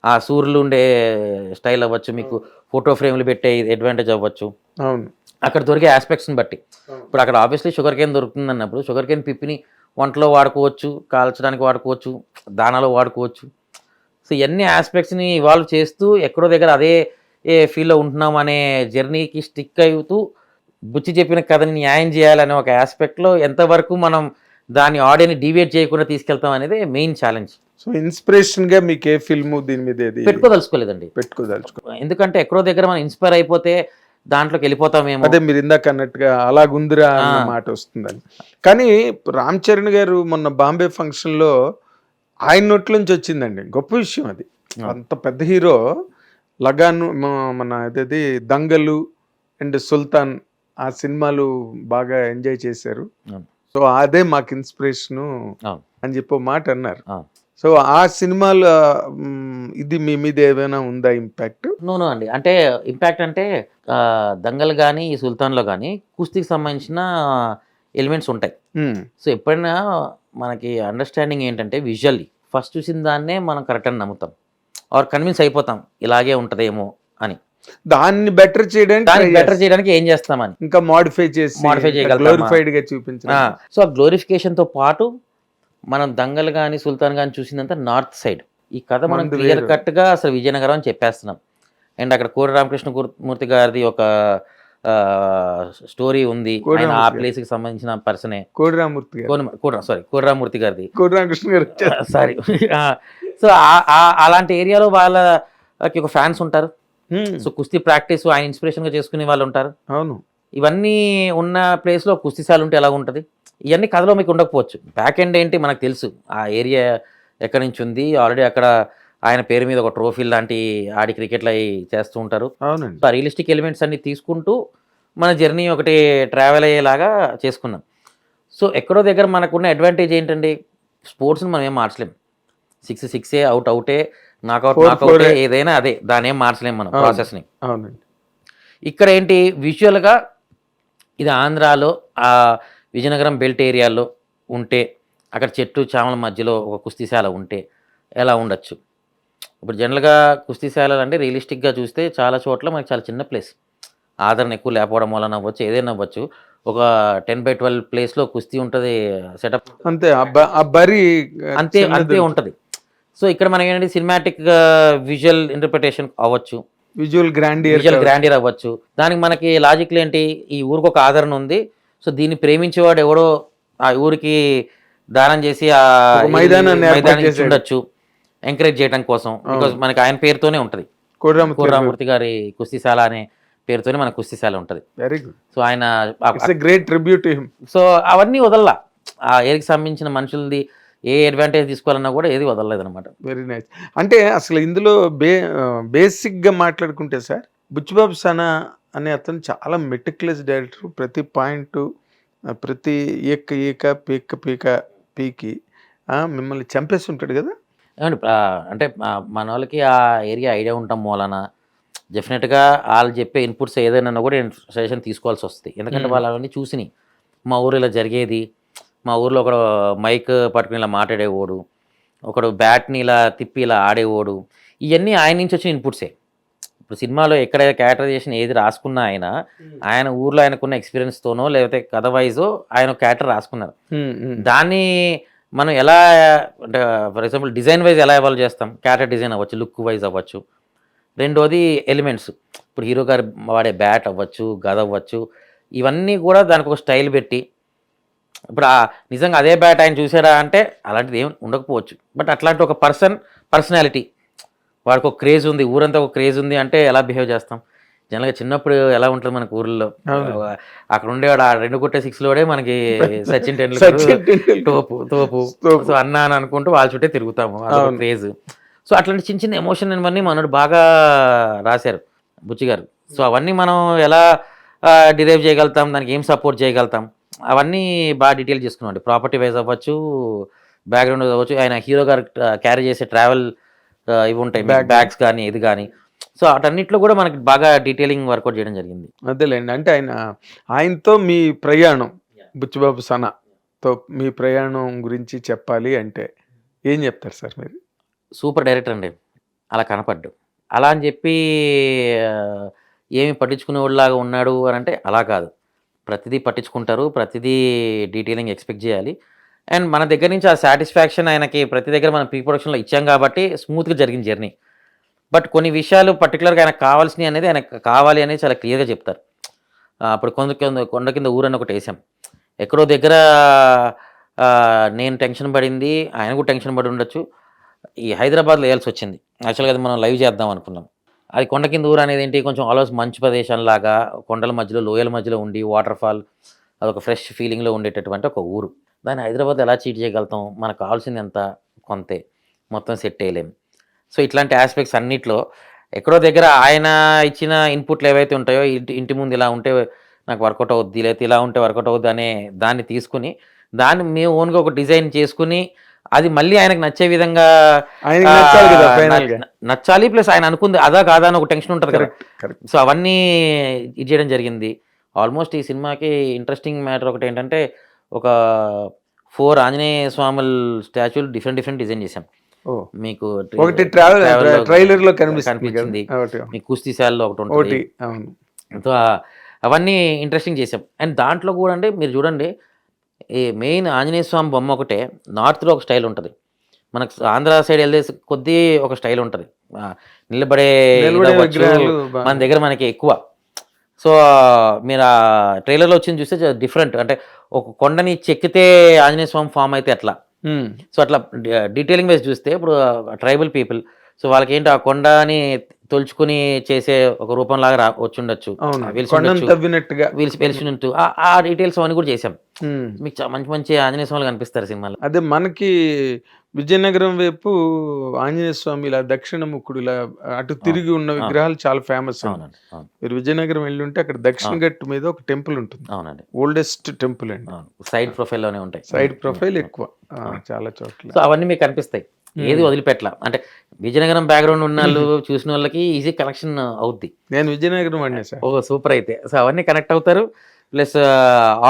ఆ సూర్యులు ఉండే స్టైల్ అవ్వచ్చు, మీకు ఫోటో ఫ్రేమ్లు పెట్టే అడ్వాంటేజ్ అవ్వచ్చు, అవును. అక్కడ దొరికే ఆస్పెక్ట్స్ని బట్టి. ఇప్పుడు అక్కడ ఆబ్వియస్లీ షుగర్ కేన్ దొరుకుతుంది అన్నప్పుడు షుగర్ కేన్ పిప్పిని వంటలో వాడుకోవచ్చు, కాల్చడానికి వాడుకోవచ్చు, దానాలో వాడుకోవచ్చు. సో ఇవన్నీ ఆస్పెక్ట్స్ని ఇవాల్వ్ చేస్తూ ఎక్కడో దగ్గర అదే ఫీల్డ్లో ఉంటున్నాం అనే జర్నీకి స్టిక్ అవుతూ బుచ్చి చెప్పిన కథని న్యాయం చేయాలనే ఒక ఆస్పెక్ట్లో ఎంతవరకు మనం దాని ఆడియోని డీవియేట్ చేయకుండా తీసుకెళ్తాం అనేది మెయిన్ ఛాలెంజ్. సో ఇన్స్పిరేషన్ గా మీకు ఏ ఫిల్మ్ దీని మీద ఏది పెట్టుకోదలుచుకోలేదండి, పెట్టుకోదలుచుకో? ఎందుకంటే ఎక్కడో దగ్గర మనం ఇన్స్పైర్ అయిపోతే దాంట్లోకి వెళ్ళిపోతామేమో. అదే మీరు ఇందాక అన్నట్టుగా అలాగుందిరా అన్న మాట వస్తుందని. కానీ రామ్ చరణ్ గారు మొన్న బాంబే ఫంక్షన్ లో ఆయన నోట్ల నుంచి వచ్చిందండి, గొప్ప విషయం అది. అంత పెద్ద హీరో లగాన్, మన అదేది దంగలు అండ్ సుల్తాన్, ఆ సినిమాలు బాగా ఎంజాయ్ చేశారు. సో అదే మాకు ఇన్స్పిరేషను అని చెప్పి మాట అన్నారు. సో ఆ సినిమాలో ఇది మీ మీద ఏమైనా ఉందా ఇంపాక్ట్? నో అండి, అంటే ఇంపాక్ట్ అంటే దంగల్ కానీ ఈ సుల్తాన్లో కానీ కుస్తీకి సంబంధించిన ఎలిమెంట్స్ ఉంటాయి. సో ఎప్పుడైనా మనకి అండర్స్టాండింగ్ ఏంటంటే విజువల్లీ ఫస్ట్ చూసిన దాన్నే మనం కరెక్ట్ అని నమ్ముతాం, ఆర్ కన్విన్స్ అయిపోతాం ఇలాగే ఉంటుందేమో అని. దాన్ని బెటర్ చేయడానికి ఏం చేస్తామని ఇంకా మాడిఫై చేయగలుగుతాం, గ్లోరిఫైడ్ గా చూపించడం. సో ఆ గ్లోరిఫికేషన్ తో పాటు మనం దంగల్ కానీ సుల్తాన్ కానీ చూసిందంతా నార్త్ సైడ్. ఈ కథ మనం క్లియర్ కట్ గా అసలు విజయనగరం అని చెప్పేస్తున్నాం. అండ్ అక్కడ కోడి రామకృష్ణ మూర్తి గారిది ఒక స్టోరీ ఉంది, ఆయన ఆ ప్లేస్ కి సంబంధించిన పర్సనే. కోడి రామమూర్తి గారిది, కోడి రామకృష్ణ గారు సారీ. సో అలాంటి ఏరియాలో వాళ్ళకి ఒక ఫ్యాన్స్ ఉంటారు. సో కుస్తీ ప్రాక్టీస్ ఆయన ఇన్స్పిరేషన్ గా చేసుకునే వాళ్ళు ఉంటారు. అవును. ఇవన్నీ ఉన్న ప్లేస్ లో కుస్తీశాలు ఉంటే ఎలా ఉంటది? ఇవన్నీ కథలో మీకు ఉండకపోవచ్చు. బ్యాక్ ఎండ్ ఏంటి మనకు తెలుసు, ఆ ఏరియా ఎక్కడి నుంచి ఉంది, ఆల్రెడీ అక్కడ ఆయన పేరు మీద ఒక ట్రోఫీ లాంటి ఆడి క్రికెట్లు అవి చేస్తూ ఉంటారు. అవునండి. సో ఆ రియలిస్టిక్ ఎలిమెంట్స్ అన్ని తీసుకుంటూ మన జర్నీ ఒకటి ట్రావెల్ అయ్యేలాగా చేసుకున్నాం. సో ఎక్కడో దగ్గర మనకున్న అడ్వాంటేజ్ ఏంటండి, స్పోర్ట్స్ని మనం ఏం మార్చలేం. 6 అవుటే, నాకౌట్ ఏదైనా అదే, దాని ఏం మార్చలేం మనం ప్రాసెస్ని. అవునండి. ఇక్కడ ఏంటి విజువల్గా ఇది ఆంధ్రాలో ఆ విజయనగరం బెల్ట్ ఏరియాలో ఉంటే, అక్కడ చెట్టు చామల మధ్యలో ఒక కుస్తీశాల ఉంటే ఎలా ఉండొచ్చు? ఇప్పుడు జనరల్గా కుస్తీశాలలు అంటే రియలిస్టిక్గా చూస్తే చాలా చోట్ల మనకి చాలా చిన్న ప్లేస్, ఆదరణ ఎక్కువ లేకపోవడం వలన అవ్వచ్చు, ఏదైనా అవ్వచ్చు. ఒక 10x12 ప్లేస్లో కుస్తీ ఉంటుంది, సెటప్ అంతే, అంతే ఉంటుంది. సో ఇక్కడ మనకి ఏంటంటే సినిమాటిక్ విజువల్ ఇంటర్ప్రిటేషన్ అవ్వచ్చు, విజువల్ గ్రాండియర్ అవ్వచ్చు. దానికి మనకి లాజిక్లు ఏంటి, ఈ ఊరికి ఒక ఆదరణ ఉంది, సో దీన్ని ప్రేమించేవాడు ఎవడో ఆ ఊరికి దానం చేసి ఆ మైదానాన్ని ఉండొచ్చు, ఎంకరేజ్ చేయడం కోసం. బికాజ్ మనకి ఆయన పేరుతోనే ఉంటుంది, కోడిరామూర్తి గారి కుస్తీశాల అనే పేరుతోనే మన కుస్తీశాల ఉంటుంది. Very good. సో ఆయన great tribute to him. So అవన్నీ వదల్లా, ఆ ఏరికి సంబంధించిన మనుషులది ఏ అడ్వాంటేజ్ తీసుకోవాలన్నా కూడా ఏది వదలలేదు అనమాట. Very nice. అంటే అసలు ఇందులో బేసిక్గా మాట్లాడుకుంటే సార్, బుచ్చిబాబు సానా అనే అతను చాలా మెటిక్యులస్ డైరెక్టర్. ప్రతి పాయింట్, ప్రతి ఈక పీకి మిమ్మల్ని చంపేసి ఉంటాడు కదా. ఏమండి అంటే మన వాళ్ళకి ఆ ఏరియా ఐడియా ఉండటం మూలన డెఫినెట్గా వాళ్ళు చెప్పే ఇన్పుట్స్ ఏదైనా కూడా సజెషన్ తీసుకోవాల్సి వస్తుంది. ఎందుకంటే వాళ్ళు అవన్నీ చూసినాయి. మా ఊరు ఇలా జరిగేది, మా ఊర్లో ఒకడు మైక్ పట్టుకుని ఇలా మాట్లాడేవాడు, ఒకడు బ్యాట్ని ఇలా తిప్పి ఇలా ఆడేవాడు, ఇవన్నీ ఆయన నుంచి వచ్చిన ఇన్పుట్సే. ఇప్పుడు సినిమాలో ఎక్కడ క్యారెక్టరైజేషన్ ఏది రాసుకున్నా ఆయన ఊర్లో ఆయనకున్న ఎక్స్పీరియన్స్తోనో లేకపోతే కథ వైజో ఆయన క్యారెక్టర్ రాసుకున్నారు. దాన్ని మనం ఎలా అంటే ఫర్ ఎగ్జాంపుల్ డిజైన్ వైజ్ ఎలా ఎవాల్వ్ చేస్తాం, క్యారెక్టర్ డిజైన్ అవ్వచ్చు, లుక్ వైజ్ అవ్వచ్చు. రెండోది ఎలిమెంట్స్, ఇప్పుడు హీరో గారు వాడే బ్యాట్ అవ్వచ్చు, గద అవ్వచ్చు, ఇవన్నీ కూడా దానికి ఒక స్టైల్ పెట్టి, ఇప్పుడు నిజంగా అదే బ్యాట్ ఆయన చూసాడా అంటే అలాంటిది ఏమి ఉండకపోవచ్చు, బట్ అట్లాంటి ఒక పర్సనాలిటీ వాడికి ఒక క్రేజ్ ఉంది, ఊరంతా ఒక క్రేజ్ ఉంది అంటే ఎలా బిహేవ్ చేస్తాం? జనరల్గా చిన్నప్పుడు ఎలా ఉంటుంది మనకు ఊర్లో, అక్కడ ఉండేవాడు ఆ 2 కొట్టే 6లోడే మనకి సచిన్ టెండూల్కర్ తోపు తోపు సో అన్న అని అనుకుంటూ వాళ్ళ చుట్టే తిరుగుతాము, అదొక క్రేజ్. సో అట్లాంటి చిన్న చిన్న ఎమోషన్ అవన్నీ మనోడు బాగా రాశారు బుచ్చి గారు. సో అవన్నీ మనం ఎలా డిరైవ్ చేయగలుగుతాం, దానికి ఏం సపోర్ట్ చేయగలుగుతాం, అవన్నీ బాగా డీటెయిల్ చేసుకున్నాం. ప్రాపర్టీ వైజ్ అవ్వచ్చు, బ్యాక్గ్రౌండ్ అవ్వచ్చు, ఆయన హీరో గారు క్యారీ చేసే ట్రావెల్ ఇవి ఉంటాయి బ్యాగ్స్ కానీ ఇది కానీ, సో అటన్నిట్లో కూడా మనకి బాగా డీటెయిలింగ్ వర్కౌట్ చేయడం జరిగింది. అదేలేండి. అంటే ఆయనతో మీ ప్రయాణం, బుచ్చిబాబు సనాతో మీ ప్రయాణం గురించి చెప్పాలి అంటే ఏం చెప్తారు సార్ మీరు? సూపర్ డైరెక్టర్ అండి, అలా కనపడ్డు. అలా అని చెప్పి ఏమి పట్టించుకునేవాళ్ళలాగా ఉన్నాడు అని అంటే అలా కాదు. ప్రతిదీ పట్టించుకుంటారు, ప్రతిదీ డీటెయిలింగ్ ఎక్స్పెక్ట్ చేయాలి. అండ్ మన దగ్గర నుంచి ఆ సాటిస్ఫాక్షన్ ఆయనకి ప్రతి దగ్గర మనం ప్రీ ప్రొడక్షన్లో ఇచ్చాం కాబట్టి స్మూత్గా జరిగింది జర్నీ. బట్ కొన్ని విషయాలు పర్టికులర్గా ఆయనకు కావాల్సినవి అనేది ఆయనకు కావాలి అనేది చాలా క్లియర్గా చెప్తారు. అప్పుడు కొండ కింద ఊరని ఒకటి వేసాం, ఎక్కడో దగ్గర నేను టెన్షన్ పడింది, ఆయన కూడా టెన్షన్ పడి ఉండొచ్చు, ఈ హైదరాబాద్లో వేయాల్సి వచ్చింది. యాక్చువల్గా అది మనం లైవ్ చేద్దాం అనుకున్నాం. అది కొండ కింద ఊరు అనేది ఏంటి, కొంచెం ఆల్మోస్ట్ మంచు ప్రదేశంలాగా కొండల మధ్యలో లోయల మధ్యలో ఉండి వాటర్ ఫాల్, అదొక ఫ్రెష్ ఫీలింగ్లో ఉండేటటువంటి ఒక ఊరు. దాన్ని హైదరాబాద్ ఎలా చీట్ చేయగలుగుతాం, మనకు కావాల్సింది ఎంత కొంతే, మొత్తం సెట్ చేయలేం. సో ఇట్లాంటి ఆస్పెక్ట్స్ అన్నిట్లో ఎక్కడో దగ్గర ఆయన ఇచ్చిన ఇన్పుట్లు ఏవైతే ఉంటాయో, ఇంటి ముందు ఇలా ఉంటే నాకు వర్కౌట్ అవుద్ది, లేకపోతే ఇలా ఉంటే వర్కౌట్ అవుద్ది అనే దాన్ని తీసుకుని దాన్ని మేము ఓన్గా ఒక డిజైన్ చేసుకుని అది మళ్ళీ ఆయనకు నచ్చే విధంగా నచ్చాలి. ప్లస్ ఆయన అనుకుంది అదా కాదా అని ఒక టెన్షన్ ఉంటుంది కదా. సో అవన్నీ ఇది చేయడం జరిగింది. ఆల్మోస్ట్ ఈ సినిమాకి ఇంట్రెస్టింగ్ మ్యాటర్ ఒకటి ఏంటంటే, ఒక 4 ఆంజనేయ స్వాముల స్టాచ్యూలు డిఫరెంట్ డిజైన్ చేశాం. మీకు ఒకటి ట్రైలర్ లో కనిపించింది, మీ కుస్తీ శాలలో ఒకటి ఉంటుంది. సో అవన్నీ ఇంట్రెస్టింగ్ చేసాం. అండ్ దాంట్లో కూడా అంటే మీరు చూడండి, ఈ మెయిన్ ఆంజనేయ స్వామి బొమ్మ ఒకటే, నార్త్లో ఒక స్టైల్ ఉంటుంది, మనకు ఆంధ్ర సైడ్ వెళ్తే కొద్దీ ఒక స్టైల్ ఉంటుంది, నిలబడే మన దగ్గర మనకి ఎక్కువ. సో మీరు ఆ ట్రైలర్లో వచ్చింది చూస్తే డిఫరెంట్, అంటే ఒక కొండని చెక్కితే ఆంజనేయ స్వామి ఫామ్ అయితే అట్లా. సో అట్లా డీటెయిలింగ్ వైజ్ చూస్తే ఇప్పుడు ట్రైబల్ పీపుల్, సో వాళ్ళకి ఏంటి ఆ కొండని తొలుచుకుని చేసే ఒక రూపంలాగా వచ్చుండొచ్చు, వెలిసినట్టు ఆ డీటెయిల్స్ అవన్నీ కూడా చేసాం. మీకు మంచి మంచి ఆంజనేయ స్వాములు కనిపిస్తారు సినిమాలో. అదే మనకి విజయనగరం వైపు ఆంజనేయ స్వామి ఇలా దక్షిణ ముఖుడు ఇలా అటు తిరిగి ఉన్న విగ్రహాలు చాలా ఫేమస్. మీరు విజయనగరం వెళ్ళి ఉంటే అక్కడ దక్షిణ గట్టు మీద ఒక టెంపుల్ ఉంటుంది. అవునండి, ఓల్డెస్ట్ టెంపుల్ అండి. సైడ్ ప్రొఫైల్ లోనే ఉంటాయి, సైడ్ ప్రొఫైల్ ఎక్కువ చాలా చోట్ల. సో అవన్నీ మీకు కనిపిస్తాయి, ఏది వదిలిపెట్ల. అంటే విజయనగరం బ్యాక్గ్రౌండ్ ఉన్న వాళ్ళు చూసిన వాళ్ళకి ఈజీ కనెక్షన్ అవుద్ది. నేను విజయనగరం అండి సార్. ఓ సూపర్. అయితే సో అవన్నీ కనెక్ట్ అవుతారు. ప్లస్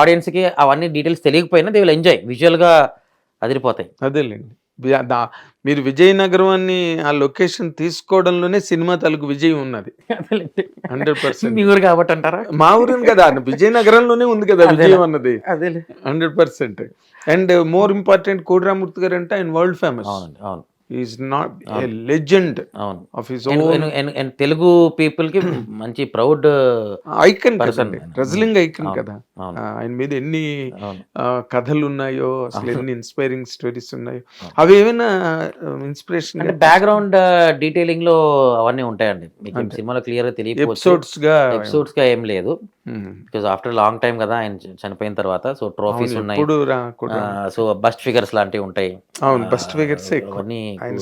ఆడియన్స్కి అవన్నీ డీటెయిల్స్ తెలియకపోయినా దే విల్ ఎంజాయ్, విజువల్గా అదిరిపోతాయి. అదేలేండి, మీరు విజయనగరం అని ఆ లొకేషన్ తీసుకోవడంలోనే సినిమా తలకు విజయం ఉన్నది 100%. మీ ఊరు కాబట్టి అంటారా? మా ఊరు కదా, విజయనగరంలోనే ఉంది కదా విజయం అన్నది 100%. అండ్ మోర్ ఇంపార్టెంట్, కోడిరామూర్తి గారు అంటే ఆయన వరల్డ్ ఫేమస్. అవును, is not a legend of his own. Telugu people కి మంచి proud icon person, wrestling icon కదా. ఆయన మీద ఎన్ని కథలు ఉన్నాయో, అసలు ఎన్ని ఇన్స్పైరింగ్ స్టోరీస్ ఉన్నాయో, అవి ఏమైనా ఇన్స్పిరేషన్. బ్యాక్గ్రౌండ్ డీటెయిలింగ్ లో అవన్నీ ఉంటాయండి మీకు సినిమాలో క్లియర్ గా తెలియకపోవచ్చు. ఎపిసోడ్స్ గా ఏం లేదు, బికాజ్ ఆఫ్టర్ లాంగ్ టైం కదా ఆయన చనిపోయిన తర్వాత. సో ట్రోఫీస్ ఉన్నాయి, సో బస్ట్ ఫిగర్స్ లాంటివి ఉంటాయి. అవును, బస్ట్ ఫిగర్స్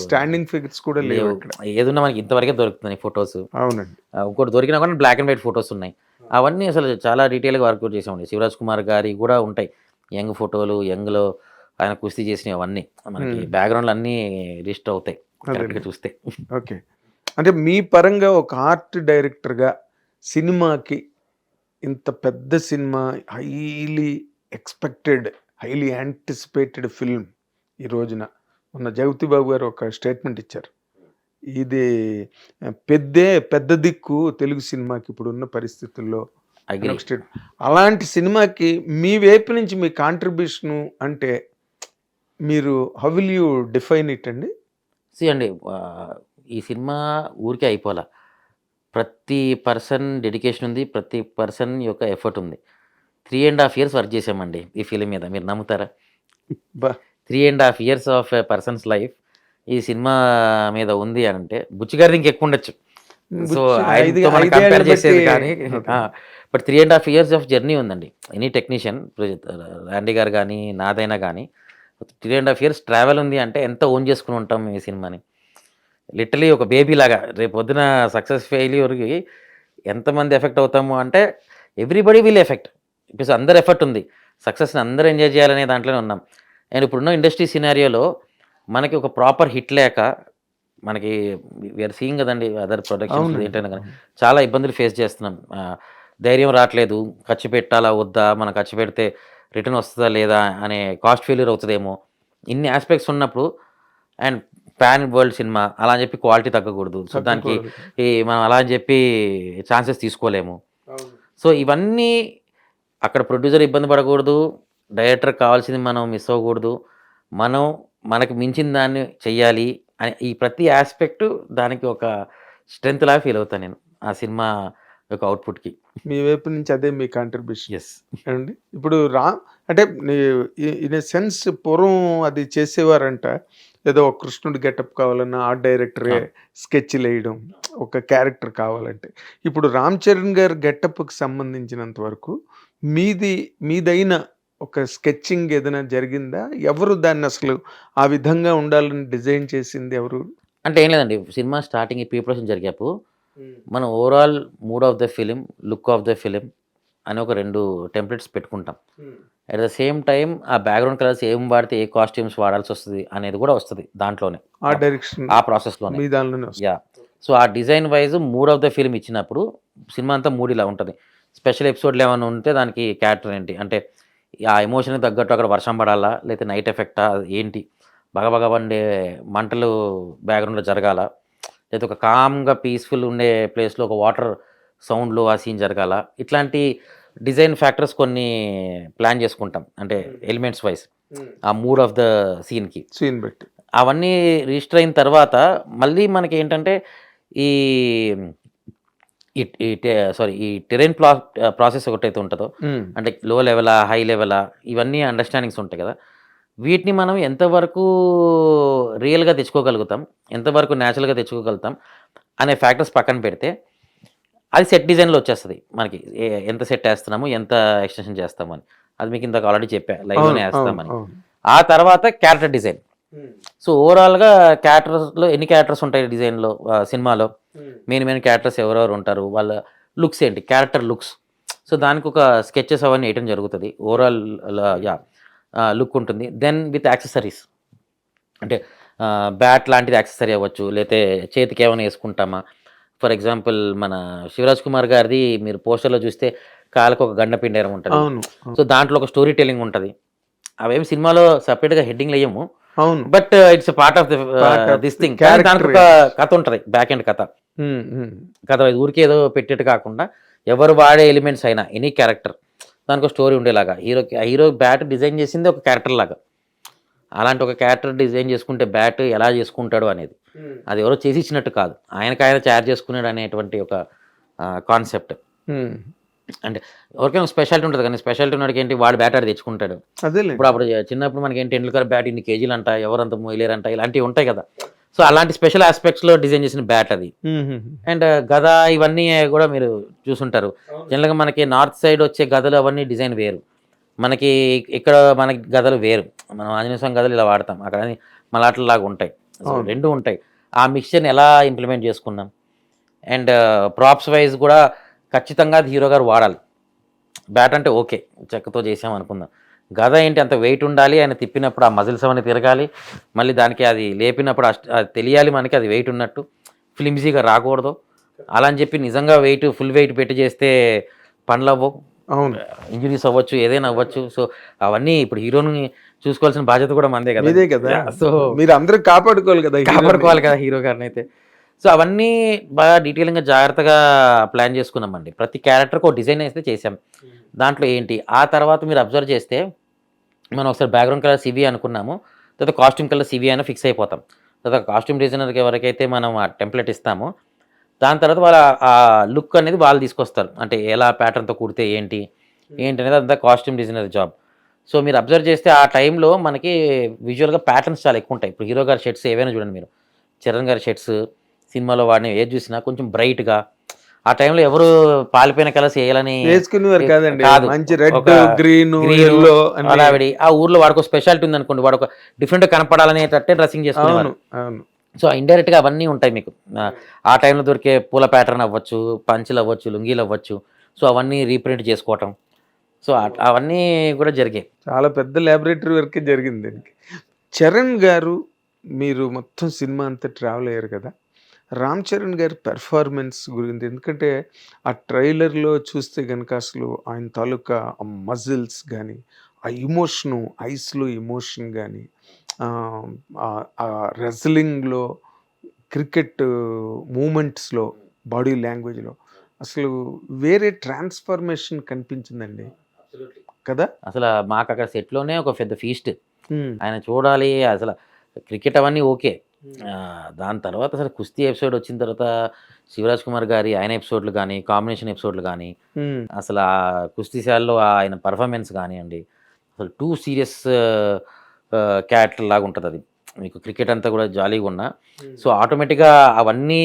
స్టాండింగ్ ఫిగర్స్ కూడా లేవు. ఏదున్నా మనకి ఇంతవరకే దొరుకుతుంది ఫొటోస్. అవునండి, ఇంకోటి దొరికినా కూడా బ్లాక్ అండ్ వైట్ ఫొటోస్ ఉన్నాయి. అవన్నీ అసలు చాలా డీటెయిల్గా వర్కౌట్ చేసామండి. శివరాజ్ కుమార్ గారి కూడా ఉంటాయి యంగ్ ఫోటోలు, యంగ్లో ఆయన కుస్తీ చేసినవి, అవన్నీ మనకి బ్యాక్గ్రౌండ్లు అన్నీ రిజిస్టర్ అవుతాయి కరెక్ట్గా చూస్తే. ఓకే, అంటే మీ పరంగా ఒక ఆర్ట్ డైరెక్టర్గా సినిమాకి ఇంత పెద్ద cinema, highly expected, highly anticipated film ఈ రోజున మొన్న జగతి బాబు గారు ఒక స్టేట్మెంట్ ఇచ్చారు, ఇది పెద్ద దిక్కు తెలుగు సినిమాకి ఇప్పుడున్న పరిస్థితుల్లో. అలాంటి సినిమాకి మీ వైపు నుంచి మీ కాంట్రిబ్యూషను అంటే మీరు how will you define it అండి? అండి, ఈ సినిమా ఊరికే అయిపోలా, ప్రతి పర్సన్ డెడికేషన్ ఉంది, ప్రతి పర్సన్ యొక్క ఎఫర్ట్ ఉంది. 3.5 years వర్క్ చేసామండి ఈ ఫిలిం మీద, మీరు నమ్ముతారా? 3.5 years of a persons life ఈ సినిమా మీద ఉంది అని అంటే బుచ్చి గారిది ఇంకెక్కువ ఉండొచ్చు. సో ఐదు- ఆయనతో మనం ఐదేళ్ల కంపేర్ చేసేది బట్టి- కానీ బట్ 3.5 years ఆఫ్ జర్నీ ఉందండి. ఎనీ టెక్నీషియన్ రాండీ గారు కానీ నాదైనా కానీ 3.5 years ట్రావెల్ ఉంది అంటే ఎంత ఓన్ చేసుకుని ఉంటాం ఈ సినిమాని. లిటరలీ ఒక బేబీ లాగా రేపు పొద్దున సక్సెస్ ఫెయిల్యూర్కి ఎంతమంది ఎఫెక్ట్ అవుతాము అంటే ఎవ్రీబడి విల్ ఎఫెక్ట్. బికాస్ అందరు ఎఫర్ట్ ఉంది, సక్సెస్ని అందరూ ఎంజాయ్ చేయాలనే దాంట్లోనే ఉన్నాం. అండ్ ఇప్పుడున్న ఇండస్ట్రీ సినారియోలో మనకి ఒక ప్రాపర్ హిట్ లేక మనకి వీఆర్ సీయింగ్ కదండి అదర్ ప్రొడక్షన్స్ ఏంటైనా కానీ చాలా ఇబ్బందులు ఫేస్ చేస్తున్నాం. ధైర్యం రావట్లేదు, ఖర్చు పెట్టాలా వద్దా, మనం ఖర్చు పెడితే రిటర్న్ వస్తుందా లేదా అనే కాస్ట్ ఫెయిల్యూర్ అవుతుందేమో, ఇన్ని ఆస్పెక్ట్స్ ఉన్నప్పుడు అండ్ పాన్ వరల్డ్ సినిమా అలా అని చెప్పి క్వాలిటీ తగ్గకూడదు. సో దానికి మనం అలా అని చెప్పి ఛాన్సెస్ తీసుకోలేము. సో ఇవన్నీ అక్కడ ప్రొడ్యూసర్ ఇబ్బంది పడకూడదు, డైరెక్టర్ కావాల్సింది మనం మిస్ అవ్వకూడదు, మనం మనకు మించిన దాన్ని చెయ్యాలి అని ఈ ప్రతి ఆస్పెక్ట్ దానికి ఒక స్ట్రెంత్ లాగా ఫీల్ అవుతాను నేను ఆ సినిమా యొక్క అవుట్పుట్కి. మీ వైపు నుంచి అదే మీ కాంట్రిబ్యూషన్ ఎస్. అండి. ఇప్పుడు అంటే ఇన్ ఏ సెన్స్ పూర్వం అది చేసేవారంట, ఏదో ఒక కృష్ణుడి గెటప్ కావాలన్నా ఆర్ట్ డైరెక్టరే స్కెచ్లు వేయడం ఒక క్యారెక్టర్ కావాలంటే. ఇప్పుడు రామ్ చరణ్ గారి గెటప్కి సంబంధించినంత వరకు మీదైన ఒక స్కెచ్చింగ్ ఏదైనా జరిగిందా? ఎవరు దాన్ని అసలు ఆ విధంగా ఉండాలని డిజైన్ చేసింది ఎవరు? అంటే ఏం లేదండి, సినిమా స్టార్టింగ్ ప్రీ ప్రొడక్షన్ జరిగేప్పుడు మనం overall mood of the film, look of the film అని ఒక 2 టెంప్లెట్స్ పెట్టుకుంటాం. అట్ ద సేమ్ టైం ఆ బ్యాక్గ్రౌండ్ కలర్స్ ఏం వాడితే ఏ కాస్ట్యూమ్స్ వాడాల్సి వస్తుంది అనేది కూడా వస్తుంది దాంట్లోనే, ఆ డైరెక్షన్ ఆ ప్రాసెస్లోనే. మీ దానిలోనే వస్తుంది. యా. సో ఆ design wise mood of the film ఇచ్చినప్పుడు సినిమా అంతా మూడ్ ఇలా ఉంటుంది. స్పెషల్ ఎపిసోడ్లు ఏమైనా ఉంటే దానికి క్యారెక్టర్ ఏంటి అంటే ఆ ఎమోషన్కి తగ్గట్టు అక్కడ వర్షం పడాలా, లేకపోతే నైట్ ఎఫెక్టా, ఏంటి బగబగ వండే మంటలు బ్యాక్గ్రౌండ్లో జరగాల, లేదా ఒక కామ్గా పీస్ఫుల్ ఉండే ప్లేస్లో ఒక వాటర్ సౌండ్లో ఆ సీన్ జరగాల, ఇట్లాంటి డిజైన్ ఫ్యాక్టర్స్ కొన్ని ప్లాన్ చేసుకుంటాం అంటే ఎలిమెంట్స్ వైజ్ ఆ మూడ్ ఆఫ్ ద సీన్కి. సీన్ బట్టి అవన్నీ రిజిస్టర్ అయిన తర్వాత మళ్ళీ మనకి ఏంటంటే ఈ ఈ టెరెన్ ప్రాసెస్ ఒకటైతే ఉంటుందో అంటే లో లెవెలా హై లెవెలా ఇవన్నీ అండర్స్టాండింగ్స్ ఉంటాయి కదా, వీటిని మనం ఎంతవరకు రియల్గా తెచ్చుకోగలుగుతాం, ఎంతవరకు న్యాచురల్గా తెచ్చుకోగలుగుతాం అనే ఫ్యాక్టర్స్ పక్కన పెడితే అది సెట్ డిజైన్లో వచ్చేస్తుంది మనకి. ఎంత సెట్ వేస్తున్నాము, ఎంత ఎక్స్టెన్షన్ చేస్తాము అని, అది మీకు ఇంతకు ఆల్రెడీ చెప్పా లైవ్లోనే వేస్తామని. ఆ తర్వాత క్యారెక్టర్ డిజైన్. సో ఓవరాల్గా క్యారెక్టర్స్లో ఎన్ని క్యారెక్టర్స్ ఉంటాయి డిజైన్లో, సినిమాలో మెయిన్ క్యారెక్టర్స్ ఎవరెవరు ఉంటారు, వాళ్ళ లుక్స్ ఏంటి, క్యారెక్టర్ లుక్స్. సో దానికి ఒక స్కెచెస్ అవన్నీ వేయటం జరుగుతుంది. ఓవరాల్ లుక్ ఉంటుంది. దెన్ విత్ యాక్సెసరీస్ అంటే బ్యాట్ లాంటిది యాక్సెసరీ అవ్వచ్చు, లేకపోతే చేతికి ఏమైనా వేసుకుంటామా. ఫర్ ఎగ్జాంపుల్ మన శివరాజ్ కుమార్ గారిది మీరు పోస్టర్లో చూస్తే కాళ్ళకు ఒక గండ పిండేరం ఉంటుంది. సో దాంట్లో ఒక స్టోరీ టెల్లింగ్ ఉంటుంది. అవేమి సినిమాలో సపరేట్గా హెడ్డింగ్ వేయము, but it's part of this thing. దానికి ఒక కథ ఉంటుంది, బ్యాక్ ఎండ్ కథ. ఊరికే ఏదో పెట్టేట్టు కాకుండా ఎవరు వాడే ఎలిమెంట్స్ అయినా ఎనీ క్యారెక్టర్ దానికి ఒక స్టోరీ ఉండేలాగా హీరో బ్యాట్ డిజైన్ చేసింది ఒక క్యారెక్టర్ లాగా. అలాంటి ఒక క్యారెక్టర్ డిజైన్ చేసుకుంటే బ్యాట్ ఎలా చేసుకుంటాడు అనేది అది ఎవరో చేసి ఇచ్చినట్టు కాదు, ఆయనకు ఆయన తయారు చేసుకున్నాడు అనేటువంటి ఒక కాన్సెప్ట్. అంటే ఎవరికైనా స్పెషాలిటీ ఉంటుంది కానీ స్పెషాలిటీ ఉన్నవాడికి ఏంటి, వాడు బ్యాట్ ఆడి తెచ్చుకుంటాడు. అప్పుడు చిన్నప్పుడు మనకి ఏంటి టెండూల్కర్ బ్యాట్ ఇన్ని కేజీలు అంట, ఎవరంత మొయ్యలేరంట, ఇలాంటివి ఉంటాయి కదా. సో అలాంటి స్పెషల్ ఆస్పెక్ట్స్లో డిజైన్ చేసిన బ్యాట్ అది. అండ్ గద ఇవన్నీ కూడా మీరు చూసుంటారు. జనరల్గా మనకి నార్త్ సైడ్ వచ్చే గదలు అవన్నీ డిజైన్ వేరు, మనకి ఇక్కడ మనకి గదలు వేరు. మనం ఆంజనేయ స్వామి గదలు ఇలా వాడతాం, అక్కడ మలాట్లలాగా ఉంటాయి. రెండు ఉంటాయి. ఆ మిక్స్చర్ని ఎలా ఇంప్లిమెంట్ చేసుకున్నాం. అండ్ ప్రాప్స్ వైజ్ కూడా ఖచ్చితంగా అది హీరో గారు వాడాలి. బ్యాట్ అంటే ఓకే చెక్కతో చేసాం అనుకుందాం, గద ఏంటి అంత వెయిట్ ఉండాలి, ఆయన తిప్పినప్పుడు ఆ మజిల్స్ అవన్నీ తిరగాలి, మళ్ళీ దానికి అది లేపినప్పుడు అది తెలియాలి మనకి అది వెయిట్ ఉన్నట్టు, ఫ్లిమ్జీగా రాకూడదు. అలా అని చెప్పి నిజంగా వెయిట్ ఫుల్ వెయిట్ పెట్టి చేస్తే పనులు అవ్వవు, ఇంజురీస్ అవ్వచ్చు, ఏదైనా అవ్వచ్చు. సో అవన్నీ ఇప్పుడు హీరోని చూసుకోవాల్సిన బాధ్యత కూడా మనదే కదా. సో మీరు అందరూ కాపాడుకోవాలి కదా హీరో గారిని అయితే. సో అవన్నీ బాగా డీటెయిలింగ్గా జాగ్రత్తగా ప్లాన్ చేసుకున్నామండి. ప్రతి క్యారెక్టర్కి ఒక డిజైన్ అయితే చేసాం. దాంట్లో ఏంటి ఆ తర్వాత మీరు అబ్జర్వ్ చేస్తే మనం ఒకసారి బ్యాక్గ్రౌండ్ కలర్ సివి అనుకున్నాము, తర్వాత కాస్ట్యూమ్ కలర్ సివి అయినా ఫిక్స్ అయిపోతాం. తర్వాత కాస్ట్యూమ్ డిజైనర్కి ఎవరికైతే మనం ఆ టెంప్లెట్ ఇస్తామో దాని తర్వాత వాళ్ళ ఆ లుక్ అనేది వాళ్ళు తీసుకొస్తారు. అంటే ఎలా ప్యాటర్న్తో కుడితే ఏంటి అనేది అంతా కాస్ట్యూమ్ డిజైనర్ జాబ్. సో మీరు అబ్జర్వ్ చేస్తే ఆ టైంలో మనకి విజువల్గా ప్యాటర్న్స్ చాలా ఎక్కువ ఉంటాయి. ఇప్పుడు హీరో గారి షర్ట్స్ ఏవైనా చూడండి మీరు, చరణ్ గారి షర్ట్స్ సినిమాలో వాడిని ఏది చూసినా కొంచెం బ్రైట్గా, ఆ టైంలో ఎవరు పాలిపోయిన కలర్స్ వేయాలని వేసుకునేవారు కాదండి, కాదు. మంచి రెడ్ ఒక గ్రీన్ గ్రీన్ ఎల్లో హడావిడి. ఆ ఊర్లో వాడికి స్పెషాలిటీ ఉంది అనుకోండి, వాడు ఒక డిఫరెంట్ కనపడాలనేటట్టే డ్రెస్సింగ్ చేసుకునేవారు. అవును అవును. సో ఇండైరెక్ట్గా అవన్నీ ఉంటాయి మీకు. ఆ టైంలో దొరికే పూల ప్యాటర్న్ అవ్వచ్చు, పంచులు అవ్వచ్చు, లుంగీలు అవ్వచ్చు. సో అవన్నీ రీప్రింట్ చేసుకోవటం. సో అవన్నీ కూడా జరిగాయి. చాలా పెద్ద ల్యాబొరేటరీ వర్క్ జరిగింది దీనికి. చరణ్ గారు, మీరు మొత్తం సినిమా అంతా ట్రావెల్ అయ్యారు కదా, రామ్ చరణ్ గారి పెర్ఫార్మెన్స్ గురించి, ఎందుకంటే ఆ ట్రైలర్లో చూస్తే కనుక అసలు ఆయన తాలూకా ఆ మజిల్స్ కానీ, ఆ ఇమోషను, ఐస్లో ఇమోషన్ కానీ, ఆ రెజ్లింగ్లో, క్రికెట్ మూమెంట్స్లో, బాడీ లాంగ్వేజ్లో అసలు వేరే ట్రాన్స్ఫర్మేషన్ కనిపించిందండి కదా. అసలు మాకు అక్కడ సెట్లోనే ఒక పెద్ద ఫీస్ట్. ఉమ్, ఆయన చూడాలి అసలు. క్రికెట్ అవన్నీ ఓకే. దాని తర్వాత అసలు కుస్తీ ఎపిసోడ్ వచ్చిన తర్వాత శివరాజ్ కుమార్ గారి ఆయన ఎపిసోడ్లు కానీ, కాంబినేషన్ ఎపిసోడ్లు కానీ, ఉమ్, అసలు ఆ కుస్తీశాలలో ఆయన పర్ఫార్మెన్స్ కానివ్వండి, అసలు టూ సీరియస్ క్యారెక్టర్ లాగా ఉంటుంది అది. మీకు క్రికెట్ అంతా కూడా జాలీగా ఉన్నా, సో ఆటోమేటిక్గా అవన్నీ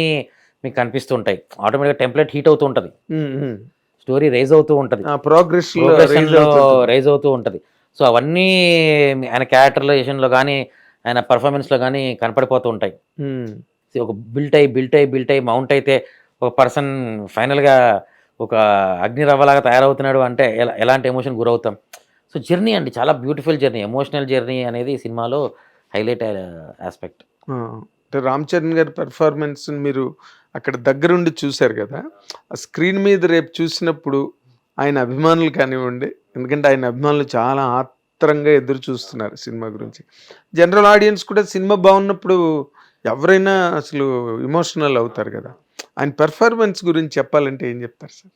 మీకు కనిపిస్తుంటాయి. ఆటోమేటిక్గా టెంప్లెట్ హీట్ అవుతూ ఉంటుంది, ఉమ్, ఉమ్. స్టోరీ రైజ్ అవుతూ ఉంటుంది, ఆ ప్రోగ్రెషన్లో ప్రోగ్రెషన్లో రైజ్ అవుతూ ఉంటుంది. సో అవన్నీ ఆయన క్యారెక్టరైజేషన్లో కానీ, ఆయన పర్ఫార్మెన్స్లో కానీ కనపడిపోతూ ఉంటాయి. సో ఒక బిల్ట్ అయి మౌంట్ అయితే ఒక పర్సన్ ఫైనల్గా ఒక అగ్ని రవ్వలాగా తయారవుతున్నాడు అంటే ఎలాంటి ఎమోషన్ గురవుతాం. సో జర్నీ అండి, చాలా బ్యూటిఫుల్ జర్నీ, ఎమోషనల్ జర్నీ అనేది ఈ సినిమాలో హైలైట్ ఆస్పెక్ట్. అంటే రామ్ చరణ్ గారి పెర్ఫార్మెన్స్ మీరు అక్కడ దగ్గరుండి చూశారు కదా, ఆ స్క్రీన్ మీద రేపు చూసినప్పుడు ఆయన అభిమానులు కానివ్వండి, ఎందుకంటే ఆయన అభిమానులు చాలా ఆత్రంగా ఎదురు చూస్తున్నారు సినిమా గురించి. జనరల్ ఆడియన్స్ కూడా సినిమా బాగున్నప్పుడు ఎవరైనా అసలు ఇమోషనల్ అవుతారు కదా. ఆయన పెర్ఫార్మెన్స్ గురించి చెప్పాలంటే ఏం చెప్తారు సార్?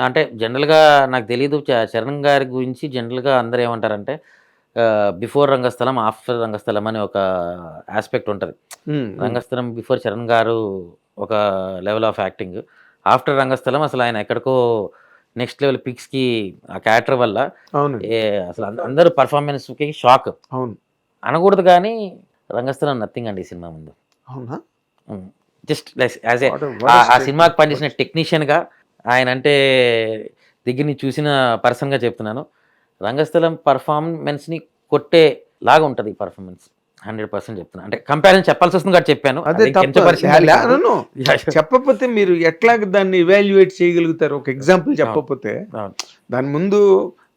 అంటే జనరల్గా నాకు తెలీదు, చరణ్ గారి గురించి జనరల్గా అందరూ ఏమంటారంటే బిఫోర్ రంగస్థలం, ఆఫ్టర్ రంగస్థలం అని ఒక ఆస్పెక్ట్ ఉంటుంది. రంగస్థలం బిఫోర్ చరణ్ గారు ఒక లెవెల్ ఆఫ్ యాక్టింగ్, ఆఫ్టర్ రంగస్థలం అసలు ఆయన ఎక్కడికో నెక్స్ట్ లెవెల్ పిక్స్కి ఆ క్యారెక్టర్ వల్ల అవును అసలు అందరూ పర్ఫార్మెన్స్కి షాక్. అవును అనకూడదు కానీ రంగస్థలం నథింగ్ అండి ఈ సినిమా ముందు. అవునా? Just as a What a ఆ సినిమాకి పనిచేసిన టెక్నీషియన్గా, ఆయన అంటే దగ్గర నుంచి చూసిన పర్సన్గా చెప్తున్నాను, రంగస్థలం పర్ఫార్మెన్స్ని కొట్టేలాగా ఉంటుంది ఈ పర్ఫార్మెన్స్. 100% చెప్తున్నాను. అంటే కంపారిజన్ చెప్పాల్సి వస్తుంది కాబట్టి చెప్పాను. అదే అది తప్ప కించపరిచిందని కాదు. చెప్పకపోతే మీరు ఎట్లాగ దాన్ని ఇవాల్యుయేట్ చేయగలుగుతారు? ఒక ఎగ్జాంపుల్ చెప్పకపోతే. అవును. దాని ముందు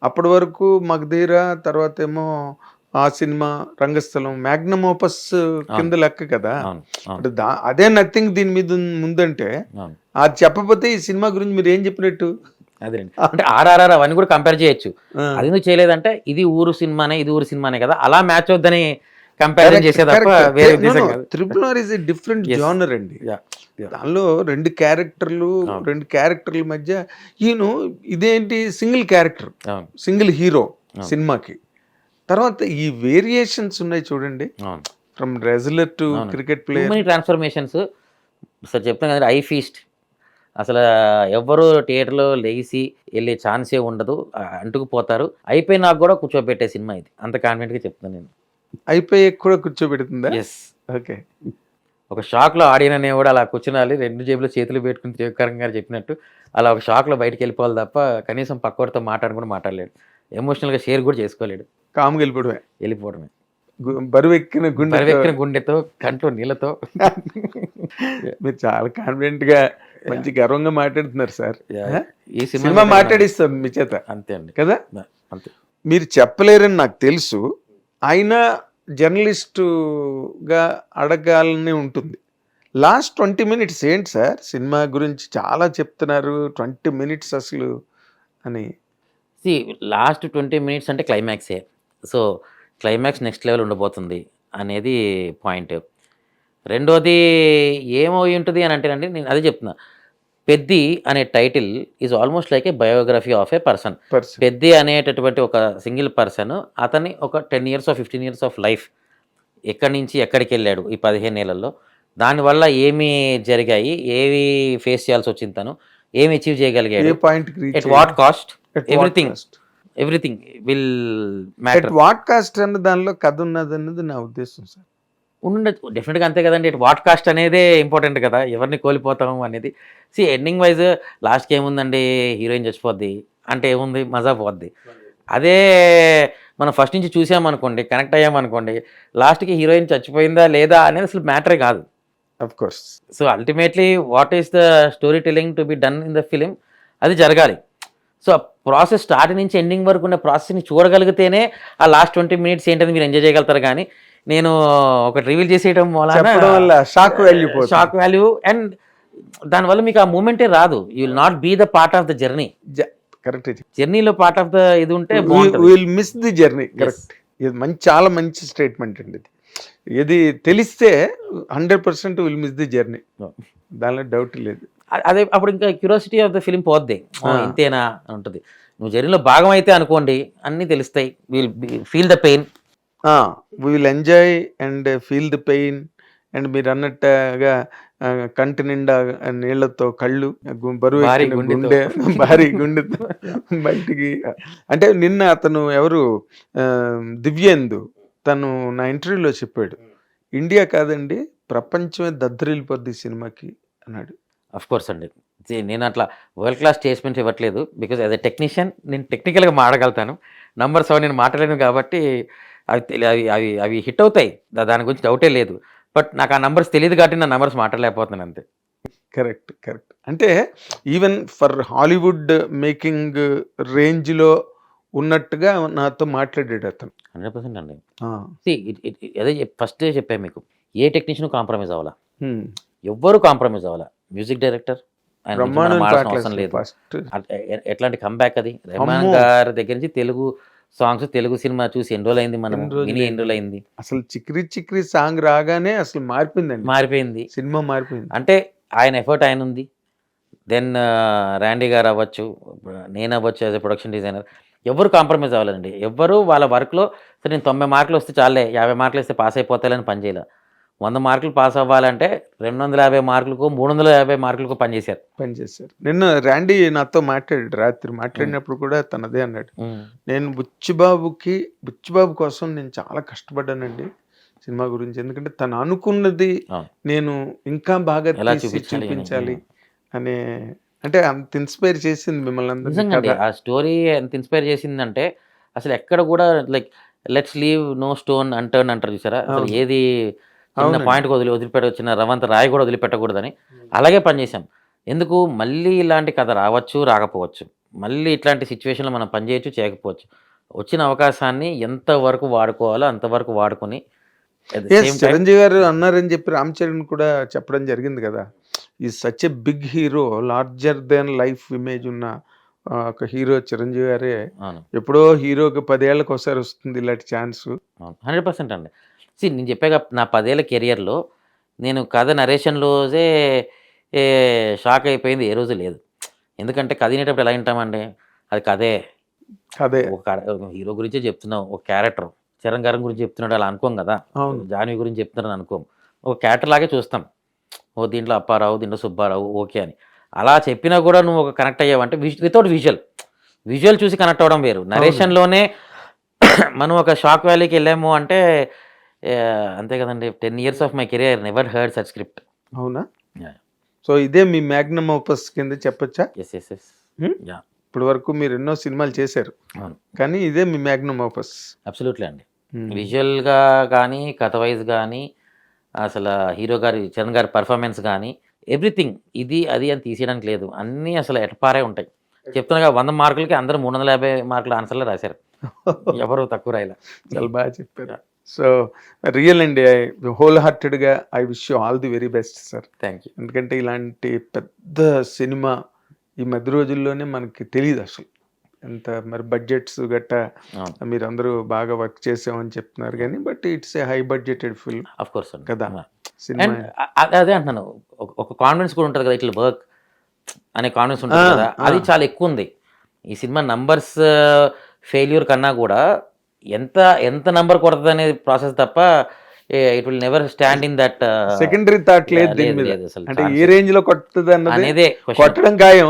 అప్పటి వరకు మగధీర, తర్వాత ఏమో ఆ సినిమా రంగస్థలం మ్యాగ్నమ్ ఓపస్ కింద లెక్క కదా. అవును, అవును, అంటే అదే నథింగ్ దీని మీద ముందంటే అవును. అది చెప్పకపోతే ఈ సినిమా గురించి మీరు ఏం చెప్పినట్టు? అదేనండి. అంటే ఆర్ఆర్ఆర్ అవన్నీ కూడా కంపేర్ చేయొచ్చు. ఆ. అది ఎందుకు చేయలేదంటే ఇది ఊరు సినిమానే కదా, అలా మ్యాచ్ అవుద్దని కంపారిజన్ చేసే తప్ప వేరే ఉద్దేశం కాదు. Triple R is a different genre అండి. Yeah, yeah. దానిలో రెండు క్యారెక్టర్ల మధ్య ఈయన ఇదేంటి సింగిల్ క్యారెక్టర్, అవును, సింగిల్ హీరో సినిమాకి. తర్వాత ఈ వేరియేషన్స్ ఉన్నాయి చూడండి, అవును. From wrestler to cricket player. Many transformations. అసలు చెప్తాను కదా, ఐ ఫీస్ట్. అసలు ఎవ్వరు థియేటర్లో లేచి వెళ్ళే ఛాన్సే ఉండదు, అంటుకుపోతారు. అయిపోయినా కూడా కూర్చోబెట్టే సినిమా ఇది, అంత కాన్ఫిడెంట్గా చెప్తాను నేను. అయిపోయి కూడా కూర్చోబెడుతుందా? ఎస్. ఓకే. ఒక షాక్లో ఆడియన్ అనేవాడు అలా కూర్చునాలి, రెండు జేబులో చేతులు పెట్టుకుని త్రివిక్రమ్ గారు చెప్పినట్టు అలా ఒక షాక్లో బయటకు వెళ్ళిపోవాలి తప్ప కనీసం పక్కవాడితో కూడా మాట్లాడలేడు, ఎమోషనల్గా షేర్ కూడా చేసుకోలేడు, కామ్గా వెళ్ళిపోవడమే. బరువెక్కిన గుండెతో కంట్లో నీళ్ళతో. మీరు చాలా కాన్ఫిడెంట్ గా మంచి గర్వంగా మాట్లాడుతున్నారు సార్. ఈ సినిమా మాట్లాడిస్తాం మీ చేత, అంతే అండి కదా. అంతే. మీరు చెప్పలేరని నాకు తెలుసు, అయినా జర్నలిస్టుగా అడగాలని ఉంటుంది. లాస్ట్ 20 minutes ఏంటి సార్ సినిమా గురించి చాలా చెప్తున్నారు, 20 minutes అసలు అని. లాస్ట్ 20 minutes అంటే క్లైమాక్సే. సో క్లైమాక్స్ నెక్స్ట్ లెవెల్ ఉండబోతుంది అనేది పాయింట్. రెండోది ఏమై ఉంటుంది అని అంటేనండి, నేను అదే చెప్తున్నా, పెద్ది అనే title is almost like A biography of A person. Peddi అనేటటువంటి ఒక సింగిల్ పర్సన్, అతని ఒక 10 years or 15 years of life, ఎక్కడి నుంచి ఎక్కడికి వెళ్ళాడు ఈ 15 ఏళ్లలో, దానివల్ల ఏమి జరిగాయి, ఏవి ఫేస్ చేయాల్సి వచ్చింది, తను ఏమి అచీవ్ చేయగలిగాడు, at what cost, everything everything will at matter. What cost అన్న దానిలో కథ ఉన్నది అన్నది నా ఉద్దేశం సార్. ఉండొచ్చు డెఫినెట్గా, అంతే కదండి. వాట్ కాస్ట్ అనేదే ఇంపార్టెంట్ కదా, ఎవరిని కోల్పోతాము అనేది. ఎండింగ్ వైజ్ లాస్ట్కి ఏముందండి, హీరోయిన్ చచ్చిపోద్ది అంటే ఏముంది, మజా పోద్ది. అదే మనం ఫస్ట్ నుంచి చూసామనుకోండి, కనెక్ట్ అయ్యామనుకోండి, లాస్ట్కి హీరోయిన్ చచ్చిపోయిందా లేదా అనేది అసలు మ్యాటరే కాదు. Of course. So ultimately what is the story telling to be done in the film, అది జరగాలి. సో ఆ ప్రాసెస్ స్టార్ట్ నుంచి ఎండింగ్ వరకు ఉన్న ప్రాసెస్ని చూడగలిగితేనే ఆ లాస్ట్ 20 minutes ఏంటని మీరు ఎంజాయ్ చేయగలుగుతారు. కానీ నేను ఒకటి రివీల్ చేసేయడం చెప్పడం వల్ల షాక్ వాల్యూ పోతుంది. షాక్ వాల్యూ, అండ్ దానివల్ల మీకు ఆ మూమెంటే రాదు. You will not be the part of the journey. Correct. జర్నీలో పార్ట్ ఆఫ్ ద ఇది ఉంటే will miss the journey. Correct. ఇది చాలా మంచి స్టేట్మెంట్ అండి ఇది. ఇది తెలిస్తే 100% విల్ మిస్ ది జర్నీ, దానిలో డౌట్ లేదు. అదే అప్పుడు ఇంకా క్యూరియాసిటీ ఆఫ్ ద ఫిలిం పోద్ది. ఇంతేనా అని ఉంటుంది. నువ్వు జర్నీలో భాగం అయితే అనుకోండి, అన్నీ తెలుస్తాయి. Will feel the pain, we will enjoy and feel the pain. And మీరు అన్నట్టుగా కంటి నిండా నీళ్లతో కళ్ళు, బరువు గుండె, భారీ గుండెతో బయటికి. అంటే నిన్న అతను ఎవరు, దివ్యేందు, తను నా ఇంటర్వ్యూలో చెప్పాడు, ఇండియా కాదండి ప్రపంచమే దద్దరిల్లిపోద్ది సినిమాకి అన్నాడు. అఫ్ కోర్స్ అండి. నేను అట్లా వరల్డ్ క్లాస్ స్టేట్మెంట్స్ ఇవ్వట్లేదు, బికాజ్ యాజ్ ఎ టెక్నీషియన్ నేను టెక్నికల్గా మాట్లాడగలుగుతాను. నంబర్స్ అవి నేను మాట్లాడలేను కాబట్టి అవి హిట్ అవుతాయి, దాని గురించి డౌటే లేదు. బట్ నాకు ఆ నంబర్స్ తెలియదు కాబట్టి నా నంబర్స్ మాట్లాడలేకపోతున్నాను అంతే. కరెక్ట్. అంటే ఈవెన్ ఫర్ హాలీవుడ్ మేకింగ్ రేంజ్లో ఉన్నట్టుగా నాతో మాట్లాడాడు అతను. 100% అండి. అదే ఫస్ట్ చెప్పాను మీకు, ఏ టెక్నీషియన్ కాంప్రమైజ్ అవ్వాలా, ఎవ్వరు కాంప్రమైజ్ అవ్వాలా. మ్యూజిక్ డైరెక్టర్ అవసరం లేదు. ఎట్లాంటి కంబ్యాక్ అది, రెహమాన్ గారి దగ్గర నుంచి తెలుగు సాంగ్స్, తెలుగు సినిమా చూసి ఎన్ని రోజులు అయింది, మనం విని ఎన్ని రోజులు అయింది. అసలు చిక్రీ చిక్రీ సాంగ్ రాగానే అసలు మారిపోయింది సినిమా, మారిపోయింది. అంటే ఆయన ఎఫర్ట్ ఆయన ఉంది. దెన్ ర్యాండీ గారు అవ్వచ్చు, నేను అవ్వచ్చు యాజ్ ఎ ప్రొడక్షన్ డిజైనర్, ఎవరు కాంప్రమైజ్ అవ్వాలండి. ఎవ్వరు వాళ్ళ వర్క్లో సరే నేను 90 మార్కులు వస్తే చాలే, 50 మార్కులు వస్తే పాస్ అయిపోతాయని పనిచేయాలి. 100 మార్కులు పాస్ అవ్వాలంటే 250 మార్కులకు 350 మార్కులకు పనిచేశారు. నిన్న ర్యాండీ నాతో మాట్లాడాడు, రాత్రి మాట్లాడినప్పుడు కూడా తనదే అన్నాడు, నేను బుచ్చిబాబు కోసం నేను చాలా కష్టపడ్డానండి సినిమా గురించి. ఎందుకంటే తను అనుకున్నది నేను ఇంకా బాగా చూపించాలి అనే, అంటే అంత ఇన్స్పైర్ చేసింది మిమ్మల్ని అందరినీ. ఆ స్టోరీ ఎంత ఇన్స్పైర్ చేసిందంటే అసలు ఎక్కడ కూడా like let's leave no stone unturned అంటారు చూసారా, అసలు ఏది చిన్న పాయింట్ వదిలిపెట్టవచ్చు, చిన్న రవంత రాయి కూడా వదిలిపెట్టకూడదని అలాగే పనిచేసాం. ఎందుకు, మళ్ళీ ఇలాంటి కథ రావచ్చు రాకపోవచ్చు, మళ్ళీ ఇట్లాంటి సిచ్యువేషన్లో మనం పనిచేయచ్చు చేయకపోవచ్చు, వచ్చిన అవకాశాన్ని ఎంతవరకు వాడుకోవాలో అంతవరకు వాడుకొని. చిరంజీవి గారు అన్నారని చెప్పి రామ్ చరణ్ కూడా చెప్పడం జరిగింది కదా, ఈ such a big hero, larger than life image ఉన్న ఒక హీరో చిరంజీవి గారే. ఎప్పుడో హీరోకి 10 ఏళ్ళకి ఒకసారి వస్తుంది ఇలాంటి ఛాన్స్. 100% అండి. నేను చెప్పాక నా 10 ఏళ్ళ కెరియర్లో నేను కథ నరేషన్లోనే షాక్ అయిపోయింది ఏ రోజు లేదు. ఎందుకంటే కథ వినేటప్పుడు ఎలా వింటామండి, అది కథే. ఒక హీరో గురించే చెప్తున్నాం, ఒక క్యారెక్టర్ చరణ్ గారి గురించి చెప్తున్నాడు అలా అనుకోం కదా, జాన్వి గురించి చెప్తున్నారని అనుకోం, ఒక క్యారెక్టర్ లాగే చూస్తాం. ఓ దీంట్లో అప్పారావు, దీంట్లో సుబ్బారావు, ఓకే అని అలా చెప్పినా కూడా నువ్వు ఒక కనెక్ట్ అయ్యావంటే వితౌట్ విజువల్ చూసి కనెక్ట్ అవ్వడం వేరు. నరేషన్లోనే మనం ఒక షాక్ వ్యాలీకి వెళ్ళాము అంటే అంతే కదండి. 10 years of my career never heard such script. అవునా? సో ఇదే మీ మ్యాగ్నమ్ ఓపస్ కింద చెప్పొచ్చా? ఎస్. ఇప్పటి వరకు మీరు ఎన్నో సినిమాలు చేశారు, కానీ ఇదే మీ మ్యాగ్నమ్ ఓపస్. అబ్సల్యూట్లీ అండి. విజువల్గా కానీ, కథ వైజ్ కానీ, అసలు హీరో గారి చరణ్ గారి పర్ఫార్మెన్స్ కానీ, ఎవ్రీథింగ్ ఇది అది అని తీసేయడానికి లేదు. అన్నీ అసలు ఎటపారే ఉంటాయి. చెప్తున్నాగా 100 మార్కులకి అందరూ 350 మార్కుల ఆన్సర్లు రాశారు, ఎవరు తక్కువ రాయలే. చాలా బాగా చెప్పారు. సో రియల్ అండి, హోల్ హార్టెడ్గా I wish you all the very best sir. Thank you. ఎందుకంటే ఇలాంటి పెద్ద సినిమా ఈ మధ్య రోజుల్లోనే మనకి తెలియదు అసలు ఎంత, మరి బడ్జెట్స్ గట్టా మీరు అందరూ బాగా వర్క్ చేసామని చెప్తున్నారు కానీ, but it's a high budgeted film of course కదా సినిమా. అదే అంటున్నాను, ఒక కాన్ఫిడెన్స్ కూడా ఉంటుంది కదా, ఇట్లా వర్క్ అనే కాన్ఫిడెన్స్ ఉంటుంది కదా, అది చాలా ఎక్కువ ఉంది ఈ సినిమా. నంబర్స్ ఫెయిల్యూర్ కన్నా కూడా ఎంత నంబర్ కొడుతుంది అనేది ప్రాసెస్ తప్ప it will never stand in that secondary thought లేదు దీని మీద. అంటే ఏ రేంజ్ లో కొడుతుంది అన్నది కొట్టడం ఖాయం,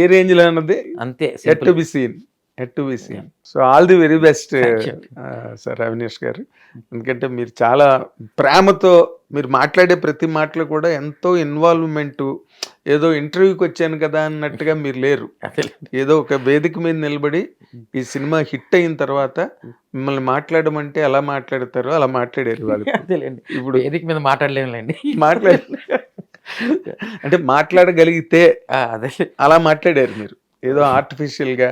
ఏ రేంజ్ లో అన్నది అంతే. To be seen. At to be seen. So all the very best sir Avinash గారు. ఎందుకంటే మీరు చాలా ప్రేమతో మీరు మాట్లాడే ప్రతి మాటలో కూడా ఎంతో ఇన్వాల్వ్మెంట్, ఏదో ఇంటర్వ్యూకి వచ్చాను కదా అన్నట్టుగా మీరు లేరు. ఏదో ఒక వేదిక మీద నిలబడి ఈ సినిమా హిట్ అయిన తర్వాత మిమ్మల్ని మాట్లాడమంటే ఎలా మాట్లాడతారో అలా మాట్లాడారు వాళ్ళు. ఇప్పుడు వేదిక మీద మాట్లాడలేములేండి. అంటే మాట్లాడగలిగితే అదే అలా మాట్లాడారు మీరు. ఏదో ఆర్టిఫిషియల్ గా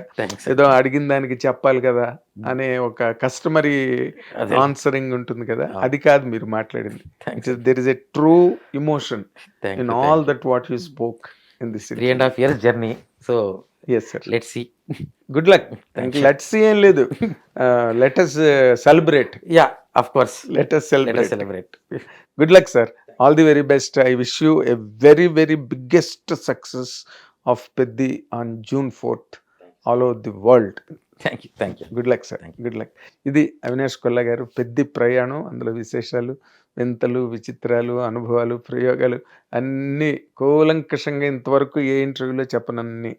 ఏదో అడిగిన దానికి చెప్పాలి కదా అనే ఒక కస్టమరీ ఆన్సరింగ్ ఉంటుంది కదా, అది కాదు మీరు మాట్లాడింది. There is a true emotion in all that what you spoke in this 3.5 years journey. So yes sir, let's see. Good luck. Let's see ఏం లేదు, let us celebrate. Yeah of course, let us celebrate. Good luck sir, all the very best. I wish you a very very biggest success of Peddi on June 4th all over the world. Thank you. Good luck sir, good luck. ఇది అవినాష్ కొల్లా గారు పెద్ది ప్రయాణం. అందులో విశేషాలు, వింతలు, విచిత్రాలు, అనుభవాలు, ప్రయోగాలు అన్నీ కూలంకషంగా ఇంతవరకు ఏ ఇంటర్వ్యూలో చెప్పనన్ని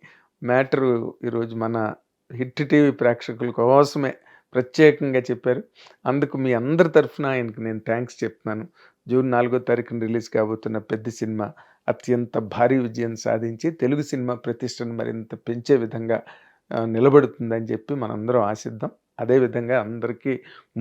మ్యాటరు ఈరోజు మన హిట్ టీవీ ప్రేక్షకుల కోసమే ప్రత్యేకంగా చెప్పారు. అందుకు మీ అందరి తరఫున ఆయనకు నేను థ్యాంక్స్ చెప్తున్నాను. June 4th రిలీజ్ కాబోతున్న పెద్ద సినిమా అత్యంత భారీ విజయం సాధించి తెలుగు సినిమా ప్రతిష్టను మరింత పెంచే విధంగా నిలబడుతుందని చెప్పి మనందరం ఆశిద్దాం. అదేవిధంగా అందరికీ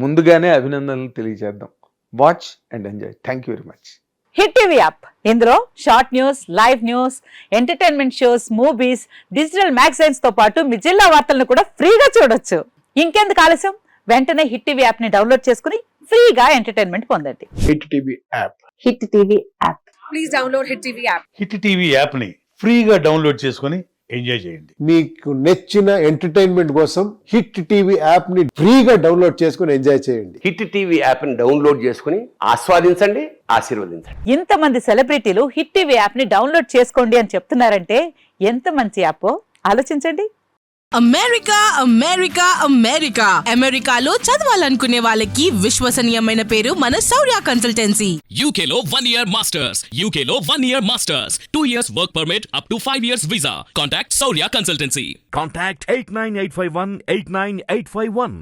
ముందుగానే అభినందనలు తెలియజేద్దాం. Watch and enjoy. Thank you very much. Hit TV app, ఇందులో short news, live news, entertainment shows, movies, digital magazines తో పాటు మీ జిల్లా వార్తలను కూడా ఫ్రీగా చూడొచ్చు. ఇంకెందుకు ఆలస్యం, వెంటనే హిట్ టీవీ యాప్ ని డౌన్లోడ్ చేసుకుని ఫ్రీగా ఎంటర్టైన్మెంట్ పొందండి. Hit TV app. Hit TV app. Please download Hit TV app. Hit TV యాప్ని ఫ్రీగా డౌన్లోడ్ చేసుకొని ఎంజాయ్ చేయండి. మీకు నచ్చిన ఎంటర్టైన్మెంట్ కోసం హిట్ టీవీ యాప్ ని ఫ్రీగా డౌన్లోడ్ చేసుకుని ఎంజాయ్ చేయండి. హిట్ టీవీ యాప్ని డౌన్లోడ్ చేసుకుని ఆస్వాదించండి, ఆశీర్వదించండి. ఇంతమంది సెలబ్రిటీలు హిట్ టీవీ యాప్ ని డౌన్లోడ్ చేసుకోండి అని చెప్తున్నారంటే ఎంత మంచి యాప్ ఆలోచించండి. అమెరికా అమెరికా అమెరికా అమెరికాలో చదవాలనుకునే వాళ్ళకి విశ్వసనీయమైన పేరు మన శౌర్య కన్సల్టెన్సీ. UK లో 1 year masters. UK లో 1 year masters. 2 years work permit up to 5 years visa. Contact Saurya Consultancy. Contact 89851 89851.